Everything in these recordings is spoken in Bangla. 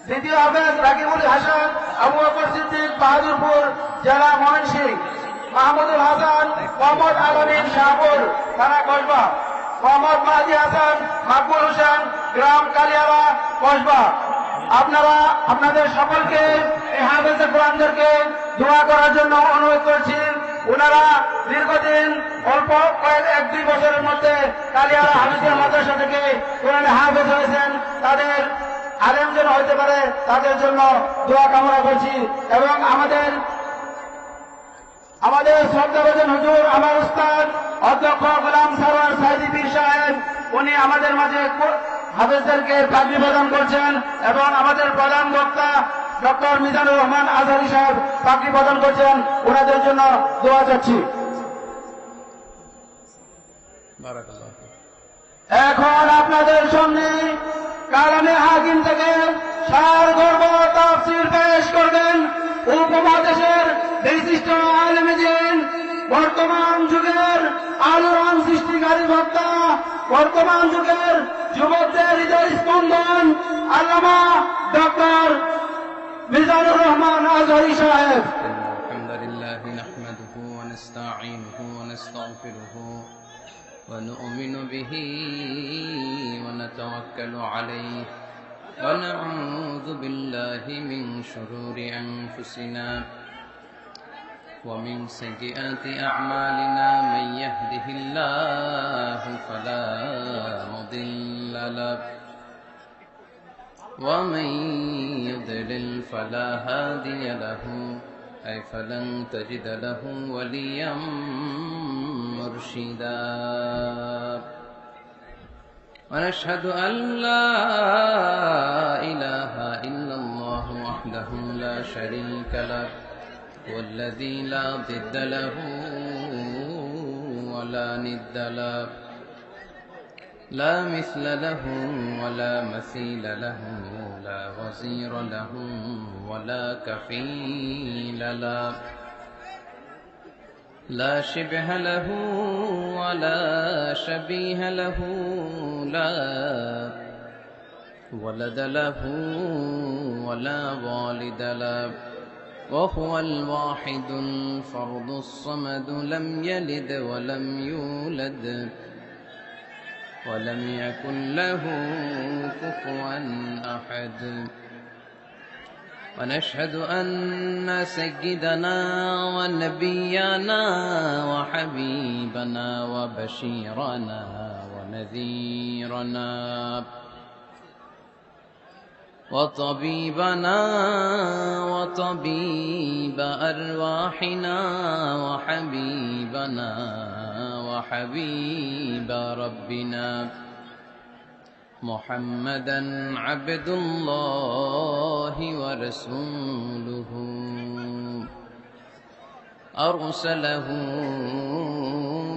দ্বিতীয় হাফেজ রাকিবুল হাসান আবু বকর সিদ্দিক বাহাদুরপুর জেলা ময়মনসিংহ। মাহমুদুল হাসান মোহাম্মদ আলমিন শাহপুর থানা কসবা। মোহাম্মদ মাহাদি হাসান মাকবুল হোসেন গ্রাম কালিয়ালা কসবা। আপনারা আপনাদের সকলকে এই হাফেজে কোরআনদেরকে দোয়া করার জন্য অনুরোধ করছি। ওনারা দীর্ঘদিন অল্প এক দুই বছরের মধ্যে কালিয়ালা হাফেজের মাদ্রাসা থেকে কোরআনে হাফেজ হয়েছেন। তাদের আলেম যেন হইতে পারে তাদের জন্য দোয়া কামনা করছি। এবং আমাদের শ্রদ্ধাভাজন হুজুর আমার উস্তাদ অধ্যক্ষ গোলাম সারোয়ার সাইদি পীর সাহেব, উনি আমাদের মাঝে হাফেজদেরকে পাগড়ি প্রদান করছেন এবং আমাদের প্রধান বক্তা ডক্টর মিজানুর রহমান আজহারি সাহেব পাগড়ি প্রদান করছেন। ওনাদের জন্য দোয়া চাচ্ছি। এখন আপনাদের সামনে কালামে হাকিম থেকে সারগর্ভ তাফসীর পেশ করবেন উপমহাদেশের বিশিষ্ট আলেমে দ্বীন, বর্তমান যুগের আলোড়ন সৃষ্টিকারী বক্তা, বর্তমান যুগের যুবকদের হৃদয় স্পন্দন আল্লামা ডক্টর মিজানুর রহমান আজহারি সাহেব। আলহামদুলিল্লাহ নাহমাদুহু ওয়া নাস্তাঈনুহু ওয়া নাস্তাগফিরুহু ওয়া নু'মিনু বিহি ওয়া নাতাওয়াক্কালু আলাইহি ওয়া নাউযু বিল্লাহি মিন শুরুরি আনফুসিনা ওয়া মিন সাইয়্যাতি আ'মালিনা মান ইয়াহদিহিল্লাহু ফালা মুদিল্লা লাহু ومن يضلل فلا هادي له أي فلن تجد له وليا مرشدا ونشهد أن لا إله إلا الله وحده لا شريك له والذي لا ضد له ولا ند له لا مثل له ولا مثيل له لا وزير له ولا كفيل له لا شبه له ولا شبيه له لا ولد له ولا والد له وهو الواحد الفرد الصمد لم يلد ولم يولد ولم يكن له كفوا أحد ونشهد أن سيدنا ونبينا وحبيبنا وبشيرنا ونذيرنا وطبيبنا وطبيب أرواحنا وحبيبنا وحبيب ربنا محمدا عبد الله ورسوله أرسله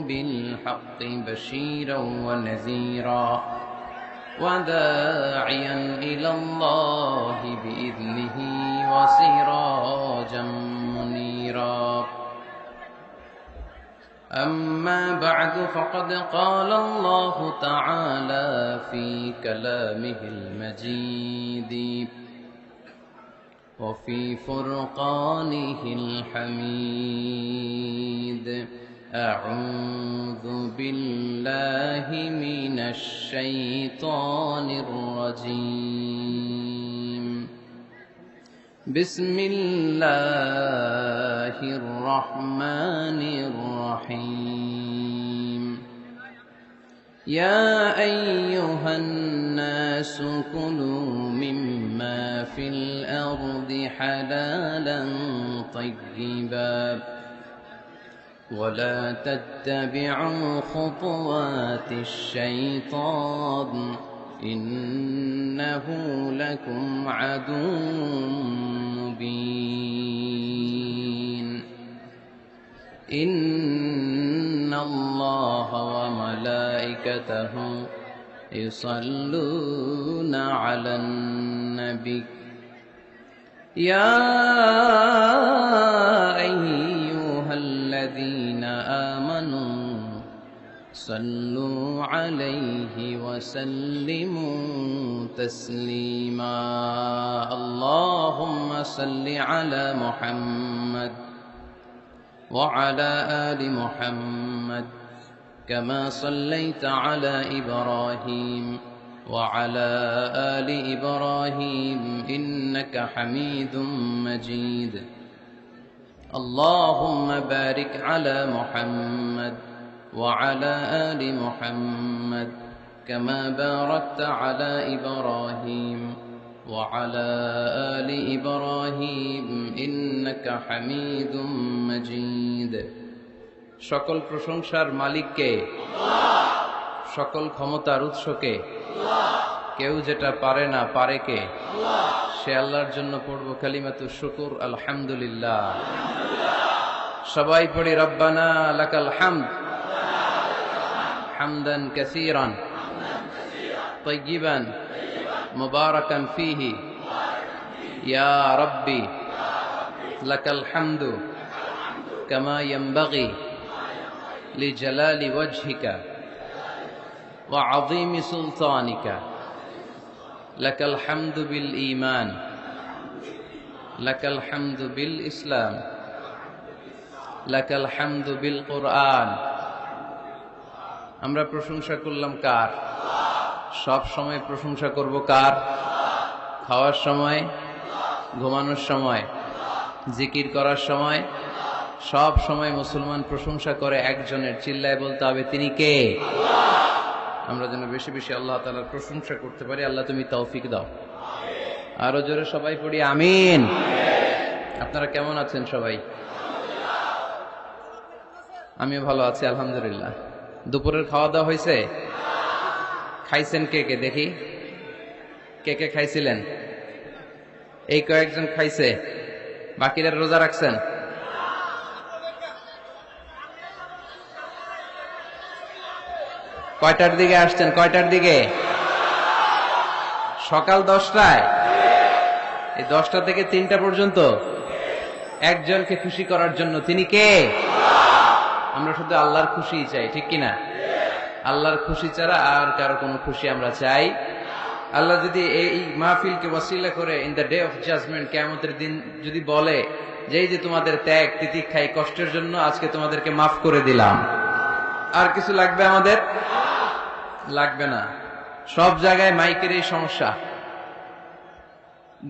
بالحق بشيرا ونذيرا وداعيا إلى الله بإذنه وسراجا منيرا أما بعد فقد قال الله تعالى في كلامه المجيد وفي فرقانه الحميد أعوذ بالله من الشيطان الرجيم بسم الله الرحمن الرحيم يا أيها الناس كلوا مما في الأرض حلالا طيبا ولا تتبعوا خطوات الشيطان إنه لكم عدو مبين إن الله وملائكته يصلون على النبي يا أيها الذين آمنوا صلوا عليه وسلموا تسليما صل على محمد وعلى آل محمد كما صليت على إبراهيم وعلى آل إبراهيم إنك حميد مجيد اللهم بارك على محمد وعلى آل محمد كما باركت على إبراهيم وعلى آل إبراهيم إنك حميد مجيد সকল প্রশংসার মালিককে, সকল ক্ষমতার উৎসকে, কেউ যেটা পারে না পারে কে? সে আল্লাহর জন্য পড়ব কালিমাতু শুকুর আলহামদুলিল্লাহ। সবাই পড়ি রব্বানা লাকাল হামদ হামদান কাসীরান তাইয়িবান মুবারাকান ফীহি ইয়া রাব্বি লাকাল হামদু কামা ইয়ানবাগি লিজালালি ওয়াজহিকা ওয়া আযীমি সুলতানিকা লাকাল হামদু বিল ঈমান লাকাল হামদু বিল ইসলাম লাকাল হামদু বিল কুরআন। আমরা প্রশংসা করলাম কার? সব সময় প্রশংসা করব কার? খাওয়ার সময়, ঘুমানোর সময়, জিকির করার সময়, সব সময় মুসলমান প্রশংসা করে একজনের, চিল্লায় বলতে হবে তিনি কে? আমরা যেন বেশি বেশি আল্লাহ তাআলার প্রশংসা করতে পারি। আল্লাহ তুমি তৌফিক দাও। আরো জোরে সবাই পড়ি আমিন। আপনারা কেমন আছেন সবাই? আমিও ভালো আছি আলহামদুলিল্লাহ। দুপুরের খাওয়া দাওয়া হয়েছে? খাইছেন কে কে দেখি? কে কে খাইছিলেন? এই কয়েকজন খাইছে, বাকিরা রোজা রাখছেন? কয়টার দিকে আসছেন? কয়টার দিকে? সকাল 10টায়। এই 10টা থেকে 3টা পর্যন্ত একজনকে খুশি করার জন্য, তিনি কে? আমরা শুধু আল্লাহর খুশি চাই, ঠিক কিনা? আল্লাহর খুশি ছাড়া আর কারো কোনো খুশি আমরা চাই? আল্লাহ যদি এই মাহফিলকে ওয়াসিলা করে in the day of judgement, কিয়ামতের দিন যদি বলে যে এই যে তোমাদের ত্যাগ তিতিক্ষাই কষ্টের জন্য আজকে তোমাদেরকে মাফ করে দিলাম, আর কিছু লাগবে আমাদের? লাগবে না। সব জায়গায় মাইকের এই সমস্যা,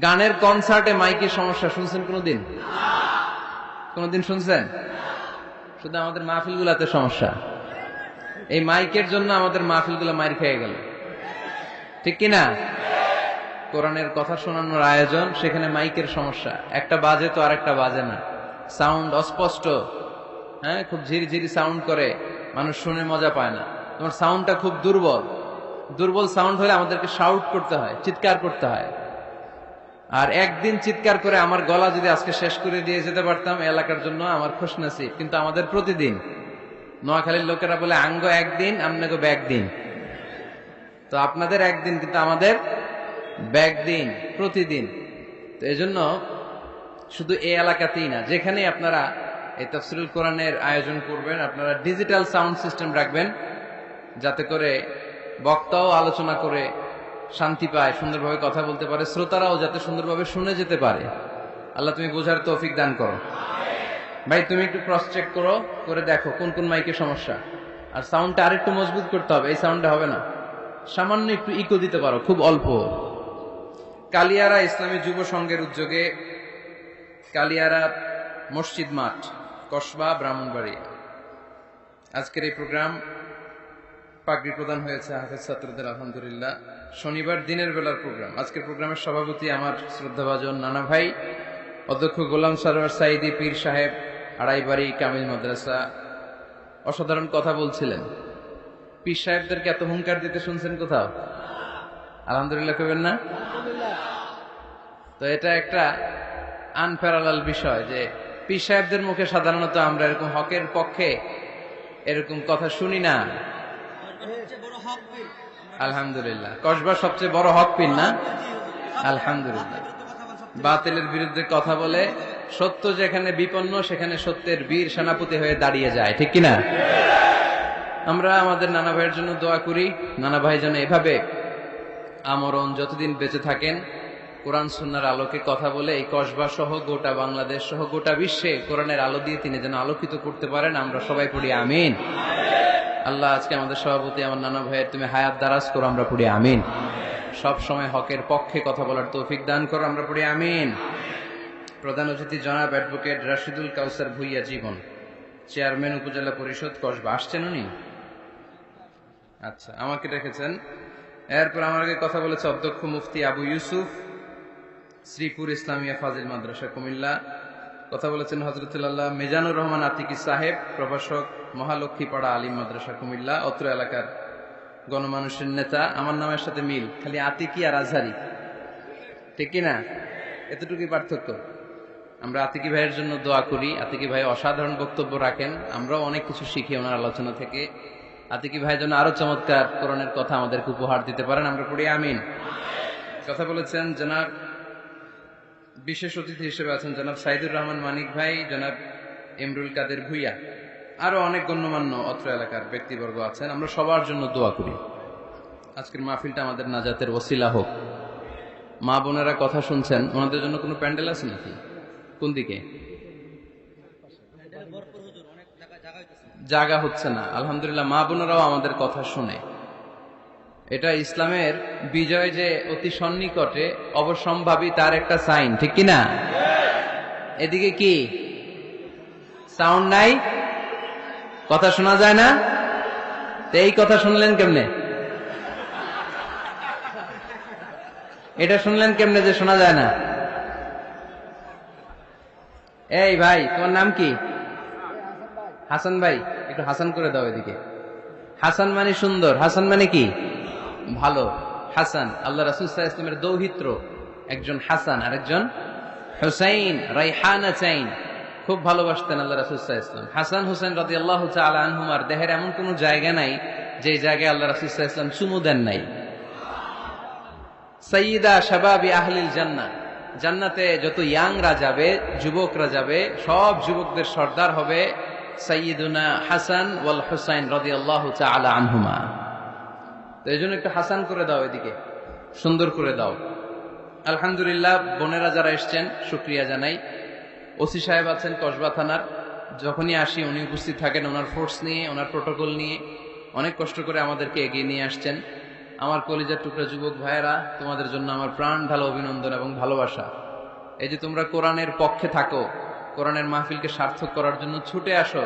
গানের কনসার্টে মাইকের সমস্যা শুনছেন কোনদিন? কোনদিন শুনছেন? শুধু আমাদের মাহফিল গুলাতে সমস্যা। এই মাইকের জন্য আমাদের মাহফিল গুলা মাইর খেয়ে গেল, ঠিক কিনা? কোরআনের কথা শোনানোর আয়োজন, সেখানে মাইকের সমস্যা। একটা বাজে তো আর একটা বাজে না, সাউন্ড অস্পষ্ট, হ্যাঁ, খুব ঝিরিঝিরি সাউন্ড করে, মানুষ শুনে মজা পায় না। তোমার সাউন্ডটা খুব দুর্বল। দুর্বল সাউন্ড হলে আমাদেরকে শাউট করতে হয়, চিৎকার করতে হয়। আর একদিন চিৎকার করে আমার গলা যদি আজকে শেষ করে দিয়ে যেতে পারতাম এলাকার জন্য আমার খুশনসিব। কিন্তু আমাদের প্রতিদিন, নোয়াখালীর লোকেরা বলে আঙ্গ একদিন আমনাগো ব্যাগ দিন, তো আপনাদের একদিন কিন্তু আমাদের ব্যাগ দিন, প্রতিদিন। তো এজন্য শুধু এই এলাকাতেই না, যেখানে আপনারা এই তাফসীরুল কোরআনের আয়োজন করবেন, আপনারা ডিজিটাল সাউন্ড সিস্টেম রাখবেন, যাতে করে বক্তাও আলোচনা করে শান্তি পায়, সুন্দরভাবে কথা বলতে পারে, শ্রোতারাও যাতে সুন্দরভাবে শুনে যেতে পারে। আল্লাহ তুমি বোঝার তৌফিক দান করো। ভাই তুমি একটু ক্রস চেক করো, করে দেখো কোন কোন মাইকে সমস্যা। আর সাউন্ডটা আরেকটু মজবুত করতে হবে, এই সাউন্ডে হবে না। সামান্য একটু ইকো দিতে পারো, খুব অল্প। কালিয়ারা ইসলামী যুব সংঘের উদ্যোগে কালিয়ারা মসজিদ মাঠ, কসবা, ব্রাহ্মণবাড়িয়া, আজকের এই প্রোগ্রাম পাগড়ি প্রদান হয়েছে হাফেজ ছাত্রদের আলহামদুলিল্লাহ। শনিবার দিনের বেলার প্রোগ্রাম। আজকের প্রোগ্রামের সভাপতি আমার শ্রদ্ধাভাজন নানা ভাই, অধ্যক্ষ গোলাম সরোয়ার সাইদি পীর সাহেব, আড়াইবাড়ি কামিল মাদ্রাসা। অসাধারণ কথা বলছিলেন। পীর সাহেবদেরকে এত হুঙ্কার দিতে শুনছেন কোথাও? আলহামদুলিল্লাহ কবেন না? তো এটা একটা আনপ্যারালাল বিষয় যে পীর সাহেবদের মুখে সাধারণত আমরা এরকম হকের পক্ষে এরকম কথা শুনি না। আলহামদুলিল্লাহ, কসবার সবচেয়ে বড় হক পীর না? আলহামদুলিল্লাহ। বাতিলের বিরুদ্ধে কথা বলে সত্য যেখানে বিপন্ন সেখানে সত্যের বীর সেনাপতি হয়ে দাঁড়িয়ে যায়, ঠিক কিনা? আমরা আমাদের নানা ভাইয়ের জন্য দোয়া করি, নানা ভাই যেন এভাবে আমরণ যতদিন বেঁচে থাকেন কোরআন সুন্নাহর আলোকে কথা বলে এই কসবা সহ গোটা বাংলাদেশ সহ গোটা বিশ্বে কোরআনের আলো দিয়ে তিনি যেন আলোকিত করতে পারেন, আমরা সবাই পড়ি আমিন। আল্লাহ আজকে আমাদের সভাপতি আমার নানা ভাইয়ের তুমি হায়াত দারাজ করো, আমরা পড়ি আমিন। সব সময় হকের পক্ষে কথা বলার তৌফিক দান করো, আমরা পড়ি আমিন। প্রধান অতিথি জনাব অ্যাডভোকেট রাশিদুল কাউসার ভুইয়া জীবন, চেয়ারম্যান উপজেলা পরিষদ কসবা, আসছেন উনি? আচ্ছা, আমাকে রেখেছেন। এরপর আমার আগে কথা বলেছে অধ্যক্ষ মুফতি আবু ইউসুফ, শ্রীপুর ইসলামিয়া ফাজিল মাদ্রাসা কুমিল্লা। কথা বলেছেন হযরতুল্লাহ মিজানুর রহমান আতিকি সাহেব, প্রভাষক মহালক্ষ্মীপাড়া আলিম মাদ্রাসা কুমিল্লা, অত্র এলাকার গণমানুষের নেতা। আমার নামের সাথে মিল, খালি আতিকি আর আজহারি, ঠিক কিনা? এতটুকুই পার্থক্য। আমরা আতিকি ভাইয়ের জন্য দোয়া করি। আতিকি ভাই অসাধারণ বক্তব্য রাখেন, আমরাও অনেক কিছু শিখি ওনার আলোচনা থেকে। আতিকি ভাই যেন আরো চমৎকার কোরআনের কথা আমাদেরকে উপহার দিতে পারেন, আমরা পড়ি আমিন। কথা বলেছেন জনাব বিশেষ অতিথি হিসেবে আছেন জনাব সাইদুর রহমান মানিক ভাই, জনাব ইমরুল কাদের ভুইয়া, আরো অনেক গণ্যমান্য অত্র এলাকার ব্যক্তিবর্গ আছেন। আমরা সবার জন্য দোয়া করি আজকের মাহফিলটা আমাদের নাজাতের ওসিলা হোক। মা বোনেরা কথা শুনছেন, ওনাদের জন্য কোনো প্যান্ডেল আছে নাকি? কোন দিকে? জায়গা হচ্ছে না। আলহামদুলিল্লাহ, মা বোনেরাও আমাদের কথা শুনে। এটা ইসলামের বিজয় যে অতি সন্নিকটে, অবশ্যম্ভাবী, তার একটা সাইন, ঠিক কিনা? এদিকে কি সাউন্ড নাই, কথা শোনা যায় না? তো এই কথা শুনলেন কেমনে? এটা শুনলেন কেমনে যে শোনা যায় না? এই ভাই, তোমার নাম কি? হাসান ভাই, একটু হাসান করে দাও এদিকে। হাসান মানে সুন্দর, হাসান মানে কি? ভালো। হাসান আল্লাহ রাসূল সাল্লাল্লাহু আলাইহি ওয়াসাল্লামের দৌহিত্র, একজন হাসান আর একজন হুসাইন, রাইহানা চাইন, খুব ভালোবাসতেন আল্লাহ রাসূল সাল্লাল্লাহু আলাইহি ওয়াসাল্লাম। হাসান হুসাইন রাদিয়াল্লাহু তাআলা আনহুমার দেহের এমন কোন জায়গা নাই যে জায়গায় আল্লাহ রাসূল সাল্লাল্লাহু আলাইহি ওয়াসাল্লাম চুমু দেন নাই। সাইয়্যিদা শাবাবি আহলিল জান্নাহ, জান্নাতে যত ইয়াংরা যাবে, যুবকরা যাবে, সব যুবকদের সর্দার হবে সাইয়্যিদুনা হাসান ওয়াল হুসাইন রাদিয়াল্লাহু তাআলা আনহুমা। তো এই জন্য একটু হাসান করে দাও এদিকে, সুন্দর করে দাও। আলহামদুলিল্লাহ, বোনেরা যারা এসছেন শুকরিয়া জানাই। ওসি সাহেব আছেন কসবা থানার, যখনই আসি উনি উপস্থিত থাকেন ওনার ফোর্স নিয়ে, ওনার প্রোটোকল নিয়ে, অনেক কষ্ট করে আমাদেরকে এগিয়ে নিয়ে আসছেন। আমার কলিজার টুকরা যুবক ভাইয়েরা, তোমাদের জন্য আমার প্রাণ ঢালা অভিনন্দন এবং ভালোবাসা। এই যে তোমরা কোরআনের পক্ষে থাকো, কোরআনের মাহফিলকে সার্থক করার জন্য ছুটে আসো,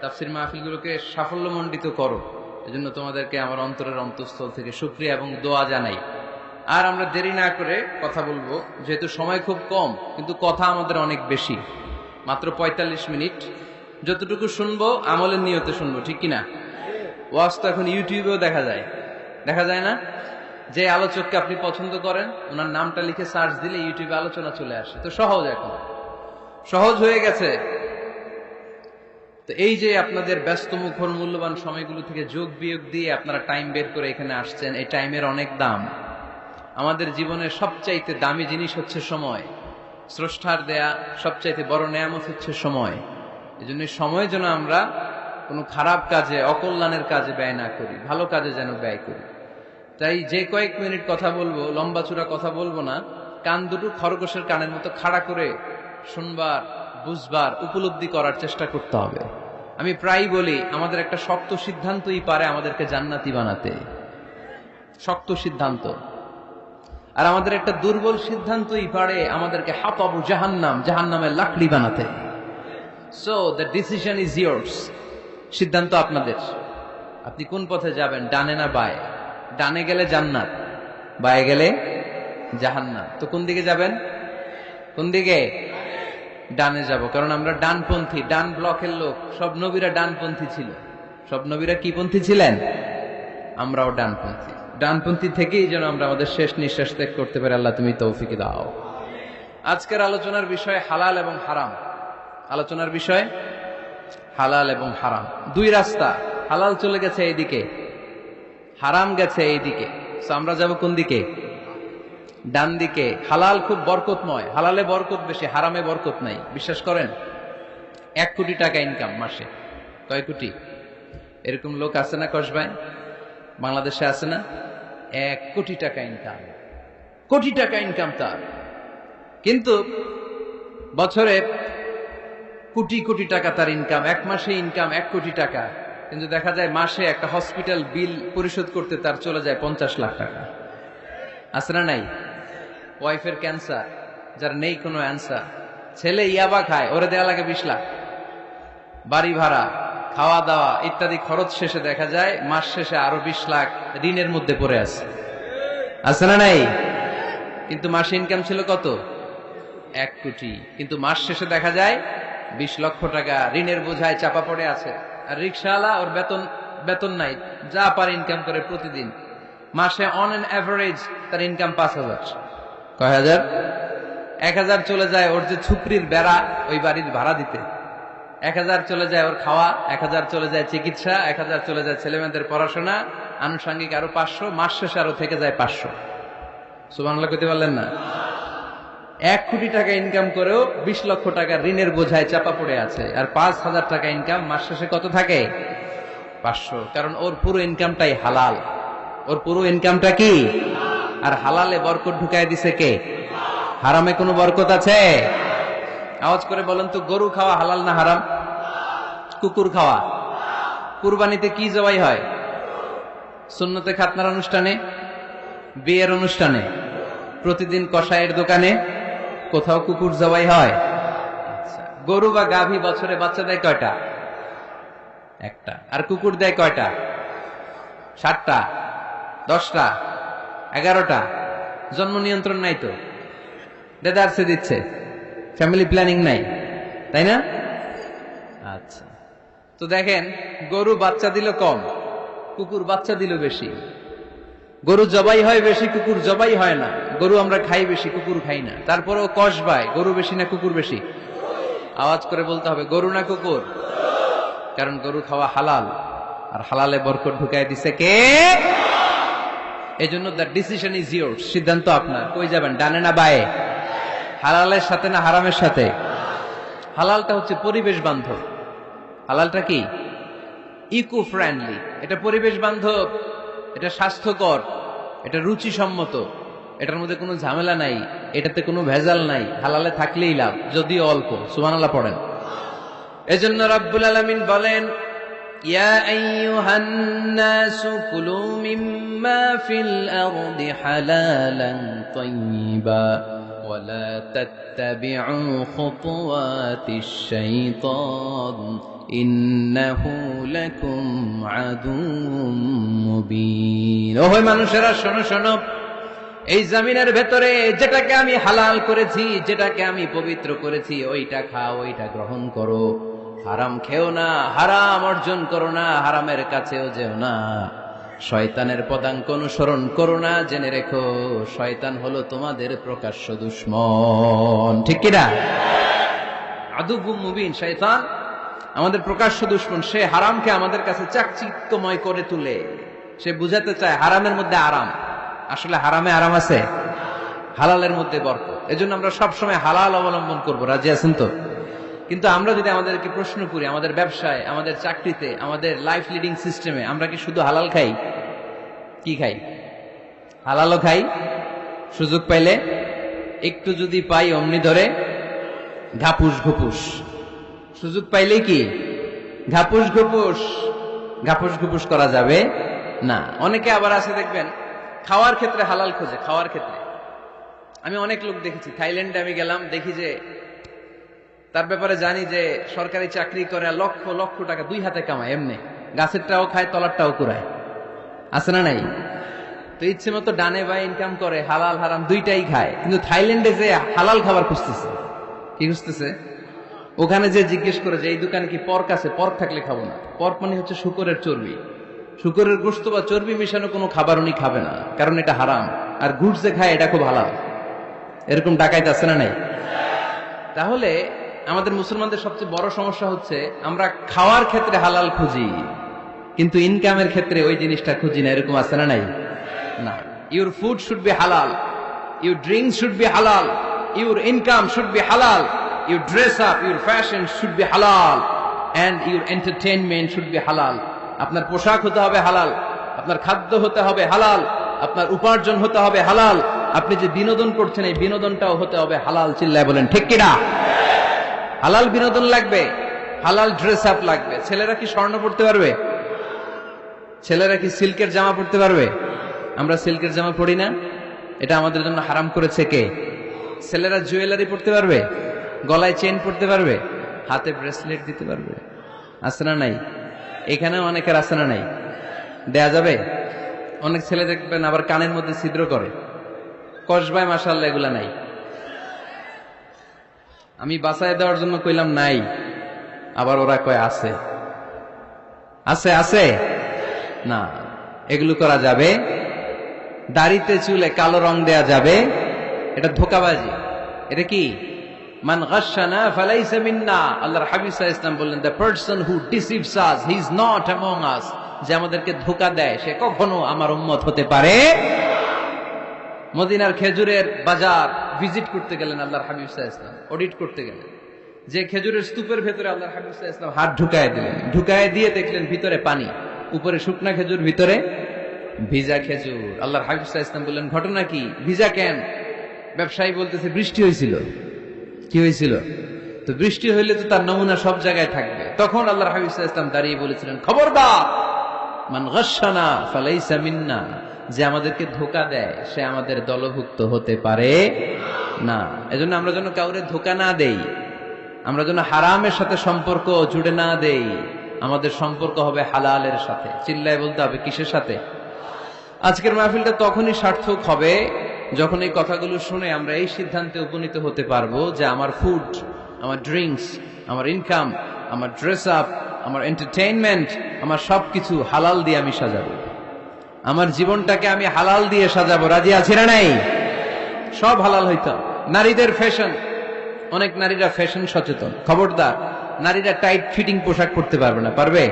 তাফসীর মাহফিলগুলোকে সাফল্যমণ্ডিত করো, এজন্য তোমাদেরকে আমার অন্তরের অন্তঃস্থল থেকে শুকরিয়া এবং দোয়া জানাই। আর আমরা দেরি না করে কথা বলবো, যেহেতু সময় খুব কম কিন্তু কথা আমাদের অনেক বেশি, মাত্র 45 মিনিট। যতটুকু শুনবো আমলের নিয়তে শুনবো, ঠিক কিনা? ওয়াজ তো এখন ইউটিউবেও দেখা যায়, দেখা যায় না? যে আলোচককে আপনি পছন্দ করেন, ওনার নামটা লিখে সার্চ দিলে ইউটিউবে আলোচনা চলে আসে। তো সহজ, এখন সহজ হয়ে গেছে। তো এই যে আপনাদের ব্যস্ত মুখর মূল্যবান সময়গুলো থেকে যোগ বিয়োগ দিয়ে আপনারা টাইম বের করে এখানে আসছেন, এই টাইমের অনেক দাম। আমাদের জীবনের সবচাইতে দামি জিনিস হচ্ছে সময়। স্রষ্টার দেয়া সবচাইতে বড় নেয়ামত হচ্ছে সময়। এই জন্য সময় যেন আমরা কোনো খারাপ কাজে, অকল্যাণের কাজে ব্যয় না করি, ভালো কাজে যেন ব্যয় করি। তাই যে কয়েক মিনিট কথা বলবো, লম্বা চূড়া কথা বলবো না, কান দুটো খরগোশের কানের মতো খাড়া করে শুনবার, বুঝবার, উপলব্ধি করার চেষ্টা করতে হবে। আমি প্রায় বলি, আমাদের একটা শক্ত সিদ্ধান্তই পারে আমাদেরকে জান্নাতি বানাতে, শক্ত সিদ্ধান্ত। আর আমাদের একটা দুর্বল সিদ্ধান্তই পারে আমাদেরকে হাতাবু জাহান্নাম, জাহান্নামের লাকড়ি বানাতে। So the decision is years, সিদ্ধান্ত আপনাদের। আপনি কোন পথে যাবেন, ডানে না বায়ে? ডানে গেলে জান্নাত, বায়ে গেলে জাহান্নাম। তো কোন দিকে যাবেন? কোন দিকে? ডানে যাব, কারণ আমরা ডানপন্থী, ডান ব্লকের লোক। সব নবীরা ডানপন্থী ছিল। সব নবীরা কি পন্থী ছিলেন? আমরাও ডানপন্থী। ডানপন্থী থেকেই যেন আমরা আমাদের শেষ নিঃশ্বাস ত্যাগ করতে পারি। আল্লাহ তুমি তৌফিক দাও। আজকের আলোচনার বিষয় হালাল এবং হারাম। আলোচনার বিষয় হালাল এবং হারাম, দুই রাস্তা। হালাল চলে গেছে এইদিকে, হারাম গেছে এইদিকে। আমরা যাব কোন দিকে? ডান দিকে। হালাল খুব বরকতময়, হালালে বরকত বেশি, হারামে বরকত নাই। বিশ্বাস করেন? 1 কোটি টাকা ইনকাম মাসে। কয় কোটি? এরকম লোক আছে না কসবায়? বাংলাদেশে আছে না? 1 কোটি টাকা ইনকাম। কোটি টাকা ইনকাম তার, কিন্তু বছরে কোটি কোটি টাকা তার ইনকাম, এক মাসে ইনকাম 1 কোটি টাকা, কিন্তু দেখা যায় মাসে একটা হসপিটাল বিল পরিশোধ করতে তার চলে যায় 50 লাখ টাকা। আছে না নাই? ওয়াইফের ক্যান্সার, যার নেই কোনো অ্যান্সার, ছেলে ইয়াবা খায়, ওরে দেয়া লাগে 20 লাখ, বাড়ি ভাড়া, খাওয়া দাওয়া ইত্যাদি খরচ শেষে দেখা যায় মাস শেষে আরো 20 লাখ ঋণের মধ্যে পড়ে আছে না নাই? কিন্তু মাসে ইনকাম ছিল কত? 1 কোটি, কিন্তু মাস শেষে দেখা যায় 20 লক্ষ টাকা ঋণের বোঝায় চাপা পড়ে আছে। আর রিক্সাওয়ালা, ওর বেতন নাই, যা পারে ইনকাম করে প্রতিদিন, মাসে অন অ্যান অ্যাভারেজ তার ইনকাম 5000। কয় হাজার? 1000 চলে যায় ওর যে ছুপড়ির বেড়া ওই বাড়ির ভাড়া দিতে, 1000 চলে যায় ওর খাওয়া, 1000 চলে যায় চিকিৎসা, 1000 চলে যায় ছেলেমেয়েদের পড়াশোনা, আনুষঙ্গিক আরো 500, মাস শেষে আরো থেকে যায় 500। সুবহানাল্লাহ কইতে পারলেন না? 1 কোটি টাকা ইনকাম করেও 20 লক্ষ টাকা ঋণের বোঝায় চাপা পড়ে আছে। আর 5000 টাকা ইনকাম, মাস শেষে কত থাকে? 500। কারণ ওর পুরো ইনকামটাই হালাল। ওর পুরো ইনকামটা কি? আর হালালে বরকত ঢুকায় দিছে কে? হারামে কোনো বরকত আছে? আওয়াজ করে বলেন তো, গরু খাওয়া হালাল না হারাম? কুকুর খাওয়া? কুরবানিতে কি জবাই হয়? সুন্নতে খাতনার অনুষ্ঠানে, বিয়ের অনুষ্ঠানে, প্রতিদিন কসাইয়ের দোকানে, কোথাও কুকুর জবাই হয়? আচ্ছা, গরু বা গাভী বছরে বাচ্চা দেয় কয়টা? একটা। আর কুকুর দেয় কয়টা? 7টা, 10টা, 11টা। জন্ম নিয়ন্ত্রণ নাই তো, দেদারসে দিচ্ছে, ফ্যামিলি প্ল্যানিং নাই, তাই না? আচ্ছা, তো দেখেন, গরু বাচ্চা দিল কম, কুকুর বাচ্চা দিল বেশি। গরু জবাই হয় বেশি, কুকুর জবাই হয় না। গরু আমরা খাই বেশি, কুকুর খাই না। তারপরেও কসবায় গরু বেশি না কুকুর বেশি? আওয়াজ করে বলতে হবে, গরু না কুকুর? কারণ গরু খাওয়া হালাল, আর হালালে বরকত ঢুকায় দিছে কে? এজন্য দ্য ডিসিশন ইজ ইয়োরস, সিদ্ধান্ত আপনার। কই যাবেন, ডানে না বায়ে? হালালের সাথে না হারামের সাথে? হালালটা হচ্ছে পরিবেশ বান্ধব। হালালটা কি? Eco friendly. এটা পরিবেশ বান্ধব, এটা স্বাস্থ্যকর, এটা রুচিসম্মত, এটার মধ্যে কোনো ঝামেলা নাই, এটাতে কোনো ভেজাল নাই। হালালে থাকলেই লাভ, যদিও অল্প। সুবহানাল্লাহ পড়েন। এজন্য রাব্বুল আলামিন বলেন, ইয়া আইয়ুহান নাসু কুলু মিম্মা ফিল আরদি হালালান তাইয়্যিবা ওয়া লা তাত্তাবিউ খুতুওয়াতিশ শাইতান ইন্নাহু লাকুম আদুউম মুবিন। ও হে মানুষেরা, শোনো শোনো, এই জমিনের ভেতরে যেটাকে আমি হালাল করেছি, যেটাকে আমি পবিত্র করেছি, ওইটা খাও, ওইটা গ্রহণ করো। হারাম খেও না, হারাম অর্জন করো না, হারামের কাছেও যেও না। শয়তানের পদাঙ্ক অনুসরণ করো না। জেনে রেখো, শয়তান হলো তোমাদের প্রকাশ্য দুশমন। ঠিক কিনা? আদুউম মুবিন। শয়তান আমাদের প্রকাশ্য দুশমন। সে হারামকে আমাদের কাছে চাকচিক্যময় করে তুলে। সে বুঝাতে চায় হারামের মধ্যে আরাম, আসলে হারামে আরাম আছে, হালালের মধ্যে বরকত। এজন্য আমরা সবসময় হালাল অবলম্বন করব। রাজি আছেন তো? কিন্তু আমরা যদি আমাদেরকে প্রশ্ন করি, আমাদের ব্যবসায়, আমাদের চাকরিতে, আমাদের লাইফ লিডিং সিস্টেমে আমরা কি শুধু হালাল খাই? কি খাই? হালালও খাই, সুযোগ পাইলে একটু যদি পাই অমনি ধরে ঘাপুস ঘুপুস। সুযোগ পাইলে কি ঘাপুস ঘুপুস? ঘাপুস ঘুপুস করা যাবে না। অনেকে আবার আছে দেখবেন, খাওয়ার ক্ষেত্রে হালাল খোঁজে। খাওয়ার ক্ষেত্রে আমি অনেক লোক দেখেছি। থাইল্যান্ডে আমি গেলাম, দেখি যে তার ব্যাপারে জানি যে সরকারি চাকরি করে, লক্ষ লক্ষ টাকা 2 হাতে কামায়, এমনি গাছেরটাও খায়, তলারটাও কুড়ায়। আছে না নাই? তো ইচ্ছে মতো ডানে বায়ে ইনকাম করে, হালাল হারাম দুইটাই খায়। কিন্তু থাইল্যান্ডে যে হালাল খাবার খুঁজতেছে। কি খুঁজতেছে? ওখানে যে জিজ্ঞেস করে যে এই দোকানে কি পর্ক আছে? পর্ক থাকলে খাবো না। পর্ক মানে হচ্ছে শুকরের চর্বি। শুকরের গোশত বা চর্বি মিশানো কোনো খাবার উনি খাবে না, কারণ এটা হারাম। আর গুড় যে খায় এটা খুব হালাল। এরকম ডাকাইতে আছে না নাই? তাহলে আমাদের মুসলমানদের সবচেয়ে বড় সমস্যা হচ্ছে আমরা খাওয়ার ক্ষেত্রে হালাল খুঁজি, কিন্তু ইনকামের ক্ষেত্রে ওই জিনিসটা খুঁজি না। এরকম আছে না নাই? না। ইউর ফুড শুড বি হালাল, ইউর ড্রিঙ্কস শুড বি হালাল, ইউর ইনকাম শুড বি হালাল, your dress up, your fashion should be হালাল, and your entertainment should be হালাল। আপনার পোশাক হতে হবে হালাল, আপনার খাদ্য হতে হবে হালাল, আপনার উপার্জন হতে হবে হালাল, আপনি যে বিনোদন করছেন এই বিনোদনটাও হতে হবে হালাল। চিল্লায় বলেন ঠিক কিনা? হালাল বিনোদন লাগবে, হালাল ড্রেস আপ লাগবে। ছেলেরা কি স্বর্ণ পড়তে পারবে? ছেলেরা কি সিল্কের জামা পড়তে পারবে? আমরা সিল্কের জামা পড়ি না, এটা আমাদের জন্য হারাম করেছে কে? ছেলেরা জুয়েলারি পড়তে পারবে? গলায় চেন পড়তে পারবে? হাতে ব্রেসলেট দিতে পারবে? আছে না নাই? এখানেও অনেকের আছে না নাই? দেয়া যাবে? অনেক ছেলে দেখবেন আবার কানের মধ্যে ছিদ্র করে, কসবায়, মাশাআল্লাহ এগুলা নাই। আমি বাঁচায় দেওয়ার জন্য কইলাম নাই, আবার ওরা কয় আছে। আছে আছে না, এগুলো করা যাবে? দাড়িতে চুলে কালো রং দেয়া যাবে? এটা ধোঁকাবাজি। এটা কি? মান গাশশানা ফালাইসা মিন্না। আল্লাহর হাবিব সাল্লাল্লাহু আলাইহি ওয়াসাল্লাম বললেন, the person who deceives us he is not among আস। যে আমাদেরকে ধোঁকা দেয় সে কখনো আমার উম্মত হতে পারে। মদিনার খেজুরের বাজার ভিজিট করতে গেলেন আল্লাহর হাবিব সাল্লাল্লাহু আলাইহি ওয়াসাল্লাম, অডিট করতে গেলেন। যে খেজুরের স্তূপের ভেতরে আল্লাহর হাবিব সাল্লাল্লাহু আলাইহি ওয়াসাল্লাম হাত ঢুকায় দিলেন, ঢুকায় দিয়ে দেখলেন ভিতরে পানি, উপরে শুকনা খেজুর, ভিতরে ভিজা খেজুর। আল্লাহর হাবিব সাল্লাল্লাহু আলাইহি ওয়াসাল্লাম বললেন, ঘটনা কি? ভিজা কেন? ব্যবসায়ী বলতেছে, বৃষ্টি হয়েছিল। কি হয়েছিল? তো বৃষ্টি হইলে তো তার নমুনা সব জায়গায় থাকবে। তখন আল্লাহর হাবিব সাল্লাল্লাহু আলাইহি ওয়াসাল্লাম দাঁড়িয়ে বলেছিলেন, খবরদার, মান গাশশানা ফালাইসা মিন্না। যে আমাদেরকে ধোঁকা দেয় সে আমাদের দলভুক্ত হতে পারে না। এজন্য আমরা যেন কাউরে ধোঁকা না দেই, আমরা যেন হারামের সাথে সম্পর্ক জুড়ে না দেই। আমাদের সম্পর্ক হবে হালালের সাথে। চিল্লায় বলতে হবে কিসের সাথে? আজকের মাহফিলটা তখনই সার্থক হবে যখন এই কথাগুলো শুনে আমরা এই সিদ্ধান্তে উপনীত হতে পারবো যে আমার ফুড, আমার ড্রিঙ্কস, আমার ইনকাম, আমার ড্রেস আপ, আমার এন্টারটেইনমেন্ট, আমার সবকিছু হালাল দিয়ে আমি সাজাবো। আমার জীবনটাকে আমি হালাল দিয়ে সাজাবো। রাজি আছি না নাই? সব হালাল হইতো। নারীদের ফ্যাশন, অনেক নারীরা ফ্যাশন সচেতন। খবরদার, নারীরা টাইট ফিটিং পোশাক পরতে পারবে না। পারবে?